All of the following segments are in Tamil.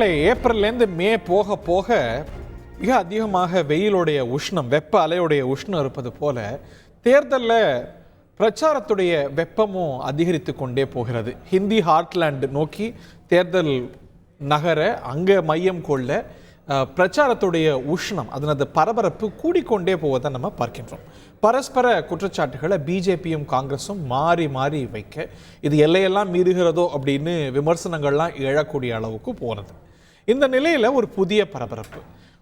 நண்பர்களே, ஏப்ரல்லேருந்து மே போக போக மிக அதிகமாக வெயிலுடைய உஷ்ணம், வெப்ப அலையுடைய உஷ்ணம் இருப்பது போல தேர்தலில் பிரச்சாரத்துடைய வெப்பமும் அதிகரித்து கொண்டே போகிறது. ஹிந்தி ஹார்ட்லேண்ட் நோக்கி தேர்தல் நகர அங்கே மையம் கொள்ள பிரச்சாரத்துடைய உஷ்ணம், அதனது பரபரப்பு கூடிக்கொண்டே போவதை நம்ம பார்க்கின்றோம். பரஸ்பர குற்றச்சாட்டுகளை பிஜேபியும் காங்கிரஸும் மாறி மாறி வைக்க இது எல்லையெல்லாம் மீறுகிறதோ அப்படின்னு விமர்சனங்கள்லாம் எழக்கூடிய அளவுக்கு போகிறது. இந்த நிலையில் ஒரு புதிய பரபரப்பு.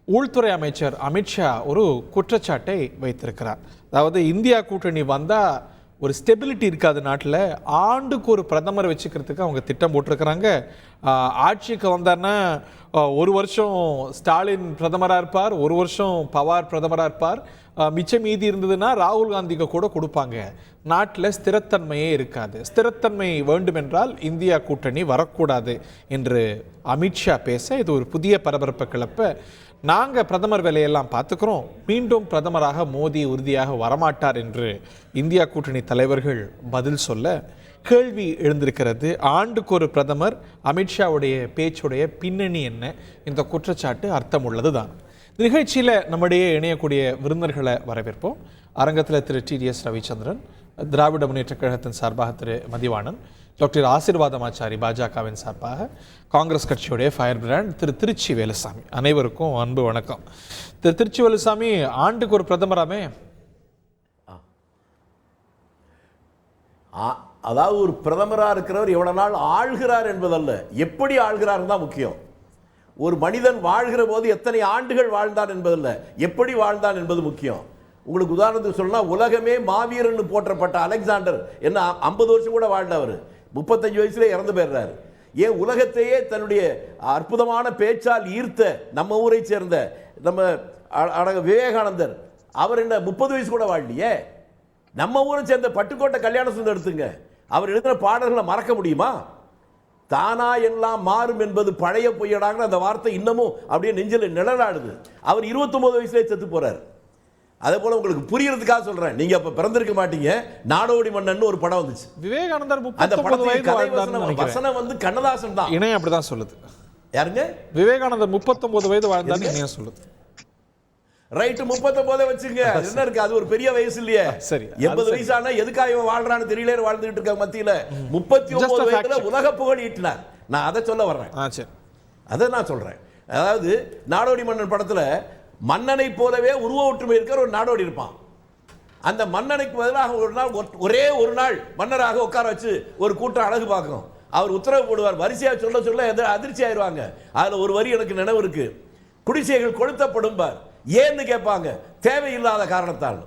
உள்துறை அமைச்சர் அமித்ஷா ஒரு குற்றச்சாட்டை வைத்திருக்கிறார். அதாவது இந்தியா கூட்டணி வந்தால் ஒரு ஸ்டெபிலிட்டி இருக்காது நாட்டில், ஆண்டுக்கு ஒரு பிரதமர் வச்சுக்கிறதுக்கு அவங்க திட்டம் போட்டிருக்கிறாங்க. ஆட்சிக்கு வந்தார்னா ஒரு வருஷம் ஸ்டாலின் பிரதமராக இருப்பார், ஒரு வருஷம் பவார் பிரதமராக இருப்பார், மிச்சம் மீதி இருந்ததுன்னா ராகுல் காந்திக்கு கூட கொடுப்பாங்க. நாட்டில் ஸ்திரத்தன்மையே இருக்காது. ஸ்திரத்தன்மை வேண்டுமென்றால் இந்தியா கூட்டணி வரக்கூடாது என்று அமித்ஷா பேச இது ஒரு புதிய பரபரப்பை கிளப்ப, நாங்கள் பிரதமர் வேலையெல்லாம் பார்த்துக்கிறோம், மீண்டும் பிரதமராக மோடி உறுதியாக வரமாட்டார் என்று இந்தியா கூட்டணி தலைவர்கள் பதில் சொல்ல கேள்வி எழுந்திருக்கிறது. ஆண்டுக்கு ஒரு பிரதமர், அமித்ஷாவுடைய பேச்சுடைய பின்னணி என்ன? இந்த குற்றச்சாட்டு அர்த்தம் உள்ளது தான். நிகழ்ச்சியில் நம்முடைய இணையக்கூடிய விருந்தினர்களை வரவேற்போம். அரங்கத்தில் திரு டிடிஎஸ் ரவிச்சந்திரன், திராவிட முன்னேற்ற கழகத்தின் சார்பாக திரு மதிவாணன், டாக்டர் ஆசீர்வாதமாச்சாரி பாஜகவின் சார்பாக, காங்கிரஸ் கட்சியுடைய ஃபயர் பிராண்ட் திரு திருச்சி வேலுசாமி. அனைவருக்கும் அன்பு வணக்கம். திரு திருச்சி வேலுசாமி, ஆண்டுக்கு ஒரு பிரதமராமே, அதாவது ஒரு பிரதமராக இருக்கிறவர் எவ்வளவு நாள் ஆள்கிறார் என்பதல்ல, எப்படி ஆள்கிறார் தான் முக்கியம். ஒரு மனிதன் வாழ்கிற போது எத்தனை ஆண்டுகள் வாழ்ந்தான் என்பதல்ல, எப்படி வாழ்ந்தான் என்பது முக்கியம். உங்களுக்கு உதாரணத்துக்கு சொல்லலாம், உலகமே மாவீரன் போற்றப்பட்ட அலெக்சாண்டர் என்ன 50 வருஷம் கூட வாழ்ந்தவர், 35 வயசுல இறந்து போயிடுறாரு. ஏன் உலகத்தையே தன்னுடைய அற்புதமான பேச்சால் ஈர்த்த நம்ம ஊரை சேர்ந்த நம்ம விவேகானந்தர், அவர் என்ன 30 வயசு கூட வாழலையே. நம்ம ஊரை சேர்ந்த பட்டுக்கோட்டை கல்யாண சுந்தரம் எடுத்துங்க, அவர் எழுதின பாடல்களை மறக்க முடியுமா? தானா எல்லாம் மாறும் என்பது பழைய பொய்யடாங்க அந்த வார்த்தை இன்னமும் அப்படியே நெஞ்சில் நிழலாடுது. அவர் 29 வயசுலேயே செத்து போறார். அதே போல உங்களுக்கு புரியறதுக்காக சொல்றேன், நீங்க அப்ப பிறந்திருக்க மாட்டீங்க. நாடோடி மன்னன் ஒரு படம் வந்துச்சு, விவேகானந்தர் அந்த படத்துல வசனம் வந்து கண்ணதாசன் தான். இணையம் அப்படிதான் சொல்லுது. யாருங்க? விவேகானந்தர் 39 வயது வாழ்ந்தார் இணையம் சொல்லுது. ரைட், 39 வச்சுங்க, என்ன இருக்கு, அது ஒரு பெரிய வயசு இல்லையே. சரி, 80 வயசானா எதுக்காக இவன் வாழ்றான்னு தெரியல, வாழ்ந்துட்டு இருக்க மத்தியில 39 வயதுல உலக புகழ் ஈட்டினார். நான் அதை சொல்ல வர்றேன், அதை நான் சொல்றேன். அதாவது நாடோடி மன்னன் படத்துல மன்னனை போலவே உருவ ஒற்றுமை இருக்கிற ஒரு நாடோடி இருப்பான். அந்த மன்னனுக்கு பதிலாக ஒரே ஒரு நாள் மன்னராக உட்கார வச்சு ஒரு கூட்டம் அழகு பார்க்கும். அவர் உத்தரவு போடுவார், வரிசையா சொல்ல சொல்ல அதிர்ச்சி ஆயிடுவாங்க. அதுல ஒரு வரி எனக்கு நினைவு இருக்கு, குடிசைகள் கொளுத்தப்படும் பார். ஏன்னு கேட்பாங்க, தேவையில்லாத காரணத்தால்.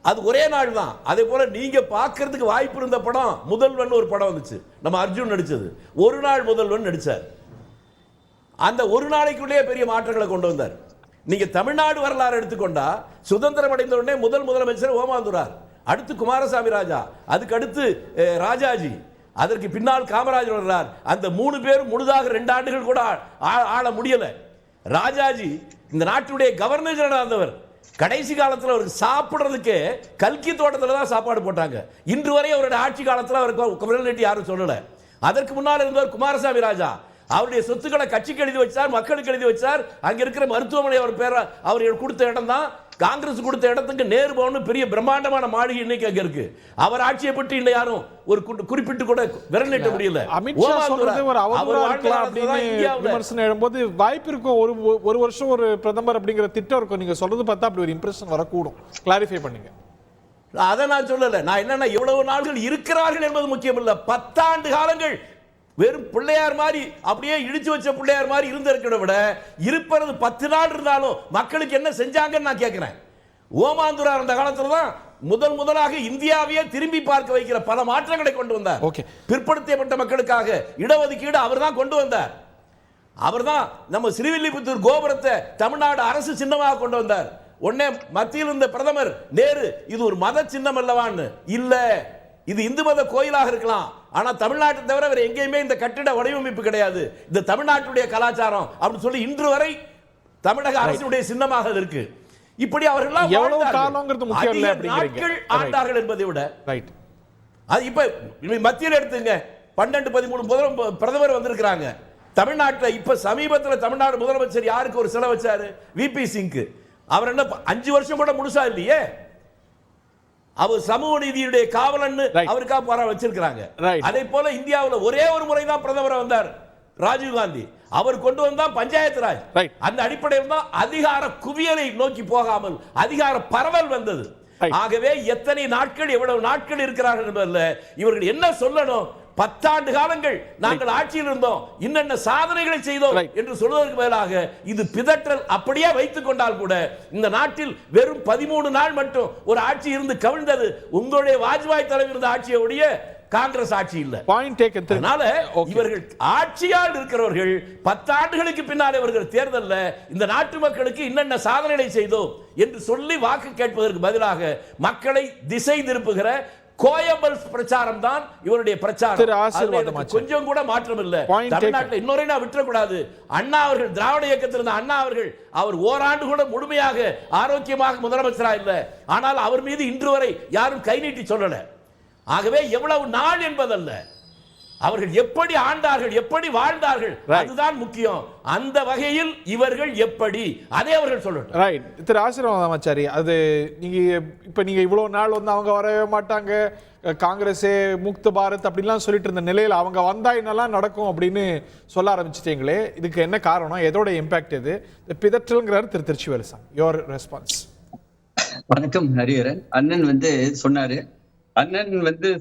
அது ஒரே நாள் தான். அதே போல நீங்க பார்க்கறதுக்கு வாய்ப்பு இருந்த படம் முதல்வன் ஒரு படம் வந்துச்சு, நம்ம அர்ஜுன் நடிச்சது. ஒரு நாள் முதல்வன் நடிச்சார். அந்த ஒரு நாளைக்குள்ளேயே பெரிய மாற்றங்களை கொண்டு வந்தார். நீங்க தமிழ்நாடு வரலாறு எடுத்துக்கொண்டா, சுதந்திரம் அடைந்த உடனே முதலமைச்சர் ஓமாந்துரார், அடுத்து குமாரசாமி ராஜா, அதுக்கு அடுத்து ராஜாஜி, அதற்கு பின்னால் காமராஜர் வர்றார். அந்த 3 பேரும் முழுதாக 2 ஆண்டுகள் கூட ஆள முடியல. ராஜாஜி இந்த நாட்டுடைய கவர்னர் ஜெனரல் இருந்தவர். கடைசி காலத்தில் அவருக்கு சாப்பிடுறதுக்கு கல்கி தோட்டத்தில் தான் சாப்பாடு போட்டாங்க. இன்று வரை அவருடைய ஆட்சி காலத்தில் அவருக்கு விரல் நீட்டி யாரும் சொல்லல. அதற்கு முன்னால் இருந்தவர் குமாரசாமி ராஜா, அவருடைய சொத்துக்களை கட்சிக்கு எழுதி வச்சார், மக்களுக்கு எழுதி வச்சார். அங்க இருக்கிற மருத்துவமனை அவர் பேர அவர் கொடுத்த இடம் தான். காங்கிரஸ் கொடுத்த இடத்துக்கு நேரு பவன் பெரிய பிரம்மாண்டமான மாளிகை இன்னைக்கு அங்க இருக்கு. அவர் ஆட்சியை பற்றி இன்னும் யாரும் ஒரு குறிப்பிட்டு கூட விரல் நீட்ட முடியல. அமித்ஷா சொல்றது ஒரு அவதூறா இருக்கலாம் அப்படின்னு விமர்சனம் எழும்போது வாய்ப்பு இருக்கும். ஒரு வருஷம் ஒரு பிரதமர் அப்படிங்கிற திட்டம் இருக்கும். நீங்க சொல்றது பார்த்தா அப்படி ஒரு இம்ப்ரெஷன் வரக்கூடும். கிளாரிஃபை பண்ணுங்க. அதை நான் சொல்லல. நான் என்னன்னா, எவ்வளவு நாள்கள் இருக்கிறார்கள் என்பது முக்கியம் இல்ல. 10 ஆண்டு காலங்கள் வெறும் பிள்ளையார் மாதிரி அப்படியே இடிச்சு வச்ச பிள்ளையார் மாதிரி இருந்திருக்கிறத விட இருப்பது 10 நாள் இருந்தாலும் மக்களுக்கு என்ன செஞ்சாங்கன்னு நான் கேட்கிறேன். ஓமாந்துரா இருந்த காலத்துல தான் முதலாக இந்தியாவையே திரும்பி பார்க்க வைக்கிற பல மாற்றங்களை கொண்டு வந்தார். பிற்படுத்தப்பட்ட மக்களுக்காக இடஒதுக்கீடு அவர் தான் கொண்டு வந்தார். அவர் தான் நம்ம ஸ்ரீவில்லிபுத்தூர் கோபுரத்தை தமிழ்நாடு அரசு சின்னமாக கொண்டு வந்தார். உடனே மத்தியில் இருந்த பிரதமர் நேரு, இது ஒரு மத சின்னம் அல்லவான்னு. இல்ல, இது இந்து மத கோயிலாக இருக்கலாம், ஆனா தமிழ்நாட்டை தவிர வேற எங்கேயுமே இந்த கட்டிட வடிவமைப்பு கிடையாது, இந்த தமிழ்நாட்டுடைய கலாச்சாரம் அப்படின்னு சொல்லி இன்று வரை தமிழக அரசுடைய சின்னமாக இருக்கு. இப்படி அவர்கள் ஆண்டார்கள் என்பதை விட அது இப்ப மத்தியில் எடுத்துங்க, 12-13 பிரதமர் வந்திருக்கிறாங்க. தமிழ்நாட்டில் இப்ப சமீபத்தில் தமிழ்நாடு முதலமைச்சர் யாருக்கு ஒரு சிலை வச்சாரு? விபி சிங்க்கு. அவர் என்ன 5 வருஷம் கூட முழுசா இல்லையே. அவர் சமூக நீதியுடைய காவலன் அவருக்காக வச்சிருக்காங்க. அதே போல இந்தியாவில் ஒரே ஒரு முறை தான் பிரதமர் வந்தார் ராஜீவ் காந்தி. அவர் கொண்டு வந்தா பஞ்சாயத்து ராஜ். அந்த அடிப்படையில் தான் அதிகார குவியலை நோக்கி போகாமல் அதிகார பரவல் வந்தது. ஆகவே எத்தனை நாட்கள் எவ்வளவு நாட்கள் இருக்கிறார்கள் என்பதில் இவர்கள் என்ன சொல்லணும்? 10 ஆண்டு காலங்கள் நாங்கள் ஆட்சியில் இருந்தோம், இன்னென்ன சாதனைகளை செய்தோம் என்று சொல்வதற்கு மேலாக இது பிதற்றல். அப்படியே வைத்துக் கொண்டால் கூட இந்த நாட்டில் வெறும் 13 நாள் மட்டும் ஒரு ஆட்சி இருந்து கவிழ்ந்தது உங்களுடைய வாஜ்பாய் தலைவர் இருந்த ஆட்சியோடைய காங்கிரஸ் ஆட்சி இல்ல. அதனால இவர்கள் ஆட்சியால் இருக்கிறவர்கள் 10 ஆண்டுகளுக்கு பின்னால் இவர்கள் தேர்தல்ல இந்த நாட்டு மக்களுக்கு இன்னென்ன சாதனைகளை செய்தோம் என்று சொல்லி வாக்கு கேட்பதற்கு பதிலாக மக்களை திசை திருப்புகிற கோயம்பல் பிரச்சாரம் தான் இவருடைய பிரச்சாரம். கொஞ்சம் கூட மாற்றம் இல்ல. தமிழ்நாட்டில் இன்னொரு விட்டுறக்கூடாது. அண்ணா அவர்கள் திராவிட இயக்கத்தில் இருந்த அண்ணா அவர்கள் அவர் ஓராண்டு கூட முழுமையாக ஆரோக்கியமாக முதலமைச்சராக இல்லை. ஆனால் அவர் மீது இன்று வரை யாரும் கை நீட்டி சொல்லல. ஆகவே எவ்வளவு நாள் என்பதல்ல, அவர்கள் எப்படி ஆண்டார்கள், எப்படி வாழ்ந்தார்கள், அதுதான் முக்கியம். அந்த வகையில் இவர்கள் எப்படி, அதே அவர்கள் சொல்லட்டும். ரைட். திரு ஆசீர்வாதமாச்சாரி, அது நீங்க இவ்வளவு நாள் அவங்க வரவே மாட்டாங்க, காங்கிரஸே முக்த பாரத் அப்படின்லாம் சொல்லிட்டு இருந்த நிலையில் அவங்க வந்தா என்னெல்லாம் நடக்கும் அப்படின்னு சொல்ல ஆரம்பிச்சிட்டீங்களே, இதுக்கு என்ன காரணம்? எதோட இம்பாக்ட் இது? பிதற்றல்ங்கிறார் திரு திருச்சிவேலுசாமி. Your response. வணக்கம் ஹரிஹரன். அண்ணன் சொன்னாரு. அண்ணன்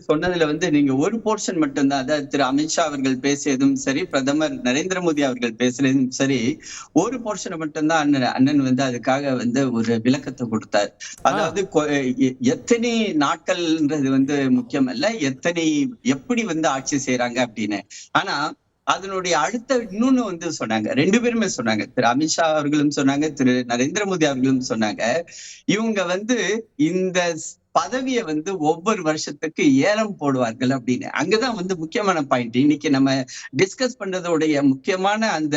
சொன்னதுல நீங்க ஒரு போர்ஷன் மட்டும்தான், அதாவது திரு அமித்ஷா அவர்கள் பேசியதும் சரி, பிரதமர் நரேந்திர மோடி அவர்கள் பேசுறதும் சரி, ஒரு போர்ஷனை மட்டும்தான் அண்ணன் அதுக்காக ஒரு விளக்கத்தை கொடுத்தார். அதாவது எத்தனை நாட்கள்ன்றது முக்கியம் அல்ல, எப்படி ஆட்சி செய்யறாங்க அப்படின்னு. ஆனா அதனுடைய அடுத்த இன்னொன்னு சொன்னாங்க, 2 பேருமே சொன்னாங்க. திரு அமித்ஷா அவர்களும் சொன்னாங்க, திரு நரேந்திர மோடி அவர்களும் சொன்னாங்க, இவங்க இந்த பதவியை ஒவ்வொரு வருஷத்துக்கு ஏலம் போடுவார்கள் அப்படின்னு. அங்கதான் முக்கியமான பாயிண்ட். இன்னைக்கு நம்ம டிஸ்கஸ் பண்றதோடைய முக்கியமான அந்த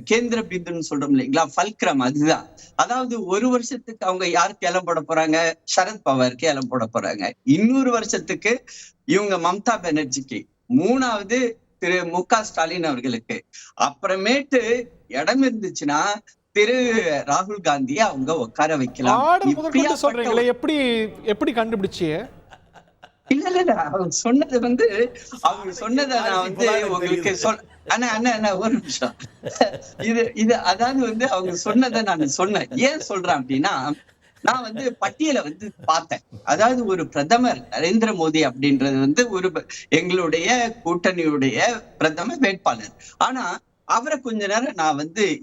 கேந்திர பிந்துன்னு சொல்றோம் இல்லைங்களா, ஃபல்க்ரம், அதுதான். அதாவது ஒரு வருஷத்துக்கு அவங்க யாருக்கு ஏலம் போட போறாங்க? சரத் பவாருக்கு ஏலம் போட போறாங்க. இன்னொரு வருஷத்துக்கு இவங்க மம்தா பானர்ஜிக்கு, 3வது திரு மு.க. ஸ்டாலின் அவர்களுக்கு, அப்புறமேட்டு இடம் இருந்துச்சுன்னா திரு ராகுல் காந்தியை அவங்க உட்கார வைக்கலாம். சொல்றீங்களே, எப்படி கண்டுபிடிச்சிய? இல்ல அவங்க சொன்னது அவங்க சொன்னதை நான் உங்களுக்கு அண்ணா ஒரு நிமிஷம். இது அதாவது அவங்க சொன்னதை நான் சொன்னேன். ஏன் சொல்றேன் அப்படின்னா, நான் பட்டியலை பார்த்தேன். அதாவது ஒரு பிரதமர் நரேந்திர மோடி அப்படின்றது ஒரு எங்களுடைய கூட்டணியுடைய பிரதம வேட்பாளர். ஆனா அவரை கொஞ்ச நேரம் நான்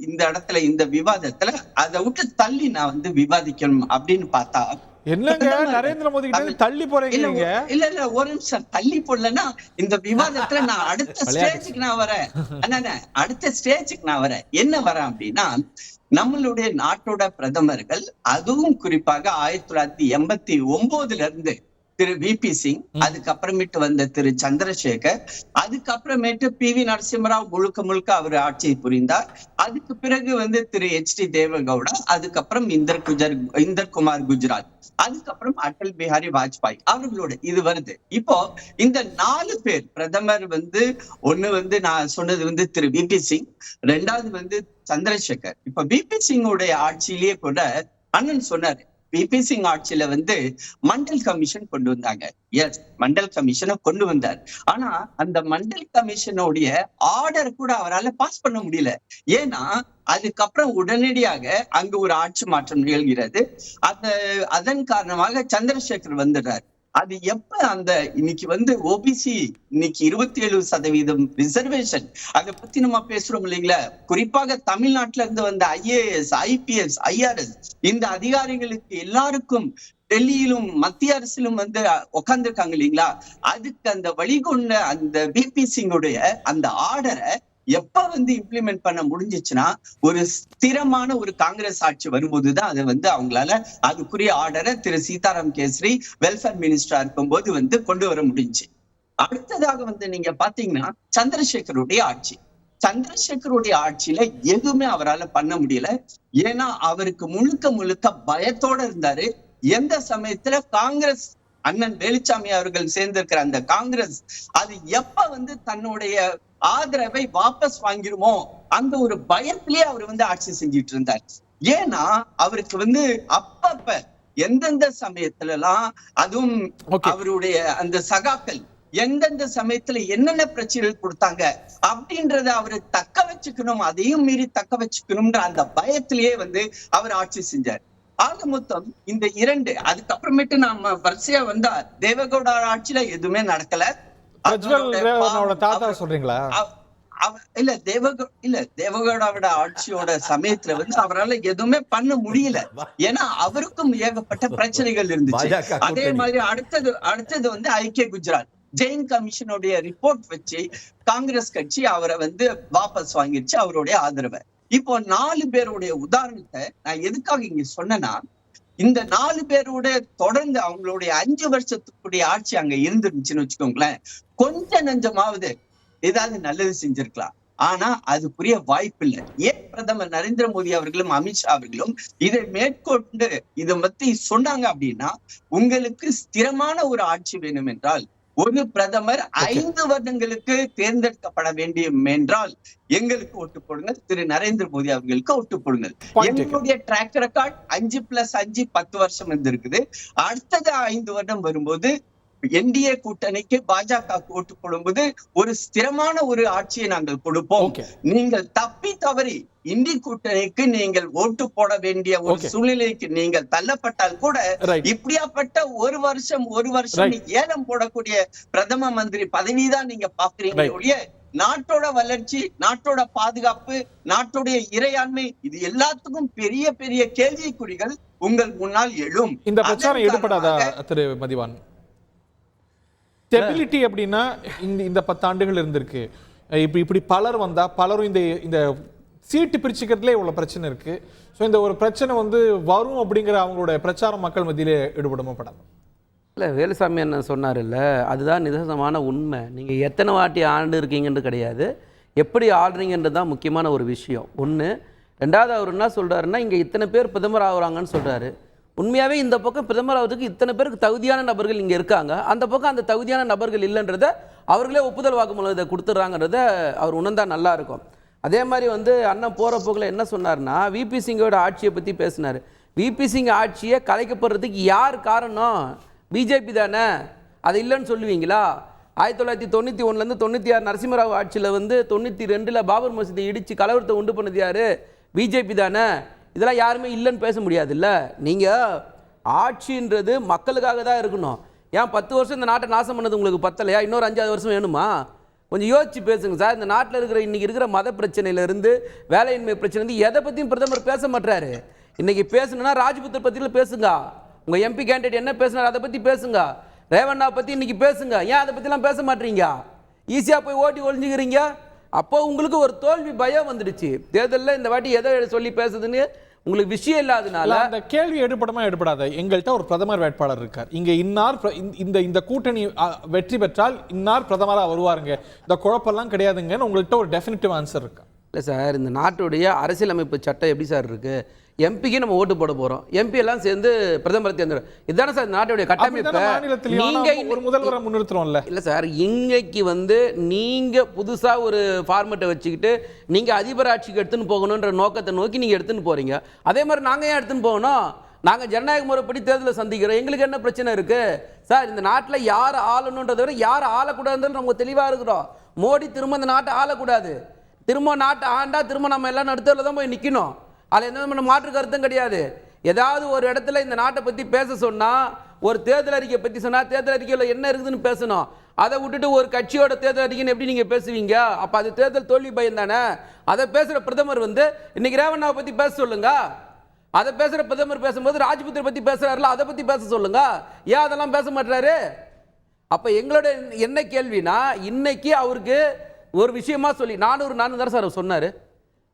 இந்த இடத்துல இந்த விவாதத்துல அதை விட்டு தள்ளி நான் விவாதிக்கணும் அப்படின்னு பார்த்தா, என்னங்க நரேந்திர மோடி தள்ளி போறீங்க? இல்ல ஒரு நிமிஷம், தள்ளி போடலன்னா இந்த விவாதத்துல நான் அடுத்த ஸ்டேஜுக்கு நான் வரேன். அடுத்த ஸ்டேஜுக்கு நான் வரேன். என்ன வரேன் அப்படின்னா, நம்மளுடைய நாட்டோட பிரதமர்கள், அதுவும் குறிப்பாக 1989 இருந்து திரு விபி சிங், அதுக்கப்புறமேட்டு வந்த திரு சந்திரசேகர், அதுக்கப்புறமேட்டு பி.வி. நரசிம்மராவ் முழுக்க முழுக்க அவர் ஆட்சியை புரிந்தார். அதுக்கு பிறகு திரு H.D. தேவகவுடா, அதுக்கப்புறம் இந்தர் குமார் குஜராத், அதுக்கப்புறம் அடல் பிஹாரி வாஜ்பாய் அவர்களோட இது வருது. இப்போ இந்த 4 பேர் பிரதமர் ஒண்ணு நான் சொன்னது திரு விபி சிங், 2வது சந்திரசேகர். இப்ப விபி சிங்குடைய ஆட்சியிலேயே கூட அண்ணன் சொன்னாரு, விபி சிங் ஆட்சியில மண்டல் கமிஷன் கொண்டு வந்தாங்க. எஸ், மண்டல் கமிஷனை கொண்டு வந்தார். ஆனா அந்த மண்டல் கமிஷனுடைய ஆர்டர் கூட அவரால் பாஸ் பண்ண முடியல. ஏன்னா அதுக்கப்புறம் உடனடியாக அங்கு ஒரு ஆட்சி மாற்றம் நிகழ்கிறது. அதன் காரணமாக சந்திரசேகர் வந்துடுறார். அது எப்ப அந்த இன்னைக்கு ஓபிசி இன்னைக்கு 27% ரிசர்வேஷன், அதை பத்தி நம்ம பேசுறோம் இல்லைங்களா, குறிப்பாக தமிழ்நாட்டுல இருந்து வந்த IAS, IPS, IRS இந்த அதிகாரிகளுக்கு எல்லாருக்கும் டெல்லியிலும் மத்திய அரசிலும் உட்கார்ந்துருக்காங்க இல்லைங்களா, அதுக்கு அந்த வழிகொண்ட அந்த விபி சிங்குடைய அந்த ஆர்டரை எப்ப இம்ப்ளிமெண்ட் பண்ண முடிஞ்சிச்சுன்னா, ஒரு ஸ்திரமான ஒரு காங்கிரஸ் ஆட்சி வரும்போதுதான் அதை அவங்களால அதுக்குரிய ஆர்டரை திரு சீதாராம் கேசரி வெல்ஃபேர் மினிஸ்டரா இருக்கும்போது கொண்டு வர முடிஞ்சு. அடுத்ததாக நீங்க பாத்தீங்கன்னா சந்திரசேகருடைய ஆட்சி. சந்திரசேகருடைய ஆட்சியில எதுவுமே அவரால் பண்ண முடியல. ஏன்னா அவருக்கு முழுக்க முழுக்க பயத்தோட இருந்தாரு. எந்த சமயத்துல காங்கிரஸ் அண்ணன் வேலுச்சாமி அவர்கள் சேர்ந்திருக்கிற அந்த காங்கிரஸ் அது எப்ப தன்னுடைய ஆதரவை வாபஸ் வாங்கிருமோ அந்த ஒரு பயத்திலேயே அவர் ஆட்சி செஞ்சிட்டு இருந்தார். ஏன்னா அவருக்கு அப்பப்ப எந்தெந்த சமயத்துல எல்லாம் அதுவும் அவருடைய அந்த சகாக்கள் எந்தெந்த சமயத்துல என்னென்ன பிரச்சனைகள் கொடுத்தாங்க அப்படின்றத அவரு தக்க வச்சுக்கணும், அதையும் மீறி தக்க வச்சுக்கணும்ன்ற அந்த பயத்திலேயே அவர் ஆட்சி செஞ்சார். ஆக மொத்தம் இந்த இரண்டு, அதுக்கப்புறமேட்டு நாம வரிசையா வந்தா தேவகவுடா ஆட்சியில எதுவுமே நடக்கல. சொல்றீங்களா? இல்ல தேவகவுடாவோட ஆட்சியோட சமயத்துல அவரால் எதுவுமே பண்ண முடியல. ஏன்னா அவருக்கும் ஏகப்பட்ட பிரச்சனைகள் இருந்துச்சு. அதே மாதிரி அடுத்தது ஐக்கிய குஜராத் ஜெயின் கமிஷனுடைய ரிப்போர்ட் வச்சு காங்கிரஸ் கட்சி அவரை வாபஸ் வாங்கிருச்சு அவருடைய ஆதரவை. இப்போ 4 பேருடைய உதாரணத்தை நான் எதுக்காக இங்க சொன்னேன்னா, இந்த 4 பேரோட தொடர்ந்து அவங்களுடைய 5 வருஷத்துக்குடைய ஆட்சி அங்க இருந்துருந்துச்சுன்னு வச்சுக்கோங்களேன், கொஞ்சம் நஞ்சமாவது ஏதாவது நல்லது செஞ்சிருக்கலாம். ஆனா அதுக்குரிய வாய்ப்பு இல்லை. ஏன் பிரதமர் நரேந்திர மோடி அவர்களும் அமித்ஷா அவர்களும் இதை மேற்கொண்டு இதை பத்தி சொன்னாங்க அப்படின்னா, உங்களுக்கு ஸ்திரமான ஒரு ஆட்சி வேணும் என்றால் ஒரு பிரதமர் 5 வருடங்களுக்கு தேர்ந்தெடுக்கப்பட வேண்டும் என்றால் எங்களுக்கு ஓட்டு போடுங்கள், திரு நரேந்திர மோடி அவர்களுக்கு ஓட்டு போடுங்கள். எங்களுடைய ட்ராக் ரெக்கார்ட் 5+5 10 வருஷம் இருந்திருக்குது. அடுத்தது 5 வருடம் வரும்போது என்டிஏ கூட்டணிக்கு பாஜக ஓட்டு போடும்போது ஒரு ஸ்திரமான ஒரு ஆட்சியை நாங்கள் கொடுப்போம். நீங்கள் தப்பி தவறி இந்தி கூட்டணிக்கு நீங்கள் ஓட்டு போட வேண்டிய ஒரு சூழ்நிலைக்கு நீங்கள் தள்ளப்பட்டால் கூட இப்படியாப்பட்ட ஒரு வருஷம் ஏலம் போடக்கூடிய பிரதம மந்திரி பதவிதான் நீங்க பாக்குறீங்க. நாட்டோட வளர்ச்சி, நாட்டோட பாதுகாப்பு, நாட்டுடைய இறையாண்மை, இது எல்லாத்துக்கும் பெரிய பெரிய கேள்விக்குறிகள் உங்கள் முன்னால் எழும். இந்த பிரச்சாரம் ஈடுபடாதா திரு மதிவான்? ஸ்டெபிலிட்டி அப்படின்னா இந்த 10 ஆண்டுகள் இருந்திருக்கு. இப்படி பலர் வந்தா பலரும் இந்த சீட்டு பிரிச்சுக்கிறதுலே இவ்வளவு பிரச்சனை இருக்கு. ஸோ இந்த ஒரு பிரச்சனை வரும் அப்படிங்கிற அவங்களுடைய பிரச்சாரம் மக்கள் மத்தியிலே ஈடுபடமா படாது. இல்லை, வேலுசாமி என்ன சொன்னார் இல்லை, அதுதான் நிதர்சனமான உண்மை. நீங்கள் எத்தனை வாட்டி ஆண்டு இருக்கீங்கன்னு கிடையாது, எப்படி ஆடுறீங்கன்றது தான் முக்கியமான ஒரு விஷயம். ஒன்று. ரெண்டாவது, அவர் என்ன சொல்கிறாருன்னா, இங்கே இத்தனை பேர் பிரதமர் ஆகுறாங்கன்னு சொல்கிறாரு. உண்மையாகவே இந்த பக்கம் பிரதமர் ஆகிறதுக்கு இத்தனை பேருக்கு தகுதியான நபர்கள் இங்கே இருக்காங்க, அந்த பக்கம் அந்த தகுதியான நபர்கள் இல்லைன்றத அவர்களே ஒப்புதல் வாக்குமூலம் இதை கொடுத்துட்றாங்கிறத அவர் உணர்ந்தா நல்லா இருக்கும். அதே மாதிரி அண்ணன் போகிற போக்கில் என்ன சொன்னார்னா, விபி சிங்கோட ஆட்சியை பற்றி பேசினார். விபி சிங் ஆட்சியை கலைக்கப்படுறதுக்கு யார் காரணம்? பிஜேபி தானே. அது இல்லைன்னு சொல்லுவீங்களா? 1991 96 நரசிம்மராவ் ஆட்சியில் 92 பாபர் மசூதி இடித்து கலவரத்தை உண்டு பண்ணது யார்? பிஜேபி தானே. இதெல்லாம் யாருமே இல்லைன்னு பேச முடியாதுல்ல. நீங்கள் ஆட்சின்றது மக்களுக்காக தான் இருக்கணும். ஏன் 10 வருஷம் இந்த நாட்டை நாசம் பண்ணது உங்களுக்கு பத்தலையா? இன்னொரு 5 வருஷம் வேணுமா? கொஞ்சம் யோசிச்சு பேசுங்க சார். இந்த நாட்டில் இன்றைக்கி இருக்கிற மத பிரச்சனையிலேருந்து வேலையின்மை பிரச்சனை எதை பற்றியும் பிரதமர் பேச மாட்டாரு. இன்றைக்கி பேசணுன்னா ராஜ்புத்தர் பற்றியில் பேசுங்க. உங்கள் எம்பி கேண்டிடேட் என்ன பேசினார் அதை பற்றி பேசுங்க. ரேவண்ணா பற்றி இன்றைக்கி பேசுங்க. ஏன் அதை பற்றிலாம் பேச மாட்டீங்க? ஈஸியாக போய் ஓட்டி ஒழிஞ்சுக்கிறீங்க. அப்போ உங்களுக்கு ஒரு தோல்வி பயம் வந்துடுச்சு. தேர்தலில் இந்த வாட்டி எதை சொல்லி பேசுதுன்னு உங்களுக்கு விஷயம் இல்லாதனால அந்த கேள்வி எடுப்படாத. எங்கள்கிட்ட ஒரு பிரதமர் வேட்பாளர் இருக்கார், இங்க இன்னார் இந்த கூட்டணி வெற்றி பெற்றால் இன்னார் பிரதமராக வருவாருங்க, இந்த குழப்பெல்லாம் கிடையாதுங்கன்னு உங்கள்கிட்ட ஒரு டெஃபினிட்டிவ் ஆன்சர் இருக்கா? இல்லை சார், இந்த நாட்டுடைய அரசியலமைப்பு சட்டம் எப்படி சார் இருக்கு? எம்பிக்கு நம்ம ஓட்டு போட போறோம், எம்பி எல்லாம் சேர்ந்து பிரதமர் தேர்ந்தெடுக்கும். இதுதானே சார் நாட்டுடைய கட்டமைப்பு. நீங்க ஒரு முதல்வரை முன்னிறுத்துறோம்ல. இல்ல சார், இன்னைக்கு நீங்க புதுசா ஒரு ஃபார்மேட்டை வச்சுக்கிட்டு நீங்க அதிபர் ஆட்சிக்கு எடுத்துன்னு போகணுன்ற நோக்கத்தை நோக்கி நீங்க எடுத்துன்னு போறீங்க. அதே மாதிரி நாங்க ஏன் எடுத்துன்னு போகணும்? நாங்க ஜனநாயக முறைப்படி தேர்தலை சந்திக்கிறோம். எங்களுக்கு என்ன பிரச்சனை இருக்கு சார்? இந்த நாட்டில் யார் ஆளணுன்றதை விட யார் ஆளக்கூடாதுன்னு நம்ம தெளிவா இருக்கிறோம். மோடி திரும்ப இந்த நாட்டை ஆளக்கூடாது. திரும்ப நாட்டை ஆண்டா திரும்ப நம்ம எல்லாம் நடுத்தரில் தான் போய் நிற்கணும். அதில் எந்த மாற்று கருத்தும் கிடையாது. ஏதாவது ஒரு இடத்துல இந்த நாட்டை பற்றி பேச சொன்னால், ஒரு தேர்தல் அறிக்கை பற்றி சொன்னால் தேர்தல் அறிக்கையில் என்ன இருக்குதுன்னு பேசணும். அதை விட்டுட்டு ஒரு கட்சியோட தேர்தல் அறிக்கைன்னு எப்படி நீங்கள் பேசுவீங்க? அப்போ அது தேர்தல் தோல்வி பயம் தானே. அதை பேசுகிற பிரதமர் இன்னைக்கு ரேவண்ணாவை பற்றி பேச சொல்லுங்க. அதை பேசுகிற பிரதமர் பேசும்போது ராஜ்புத்தரை பற்றி பேசுகிறாருல, அதை பற்றி பேச சொல்லுங்க. ஏன் அதெல்லாம் பேச மாட்டாரு? அப்போ எங்களோட என்ன கேள்வினா, இன்னைக்கு அவருக்கு ஒரு விஷயமா சொல்லி 400 தானே சார் சொன்னார்.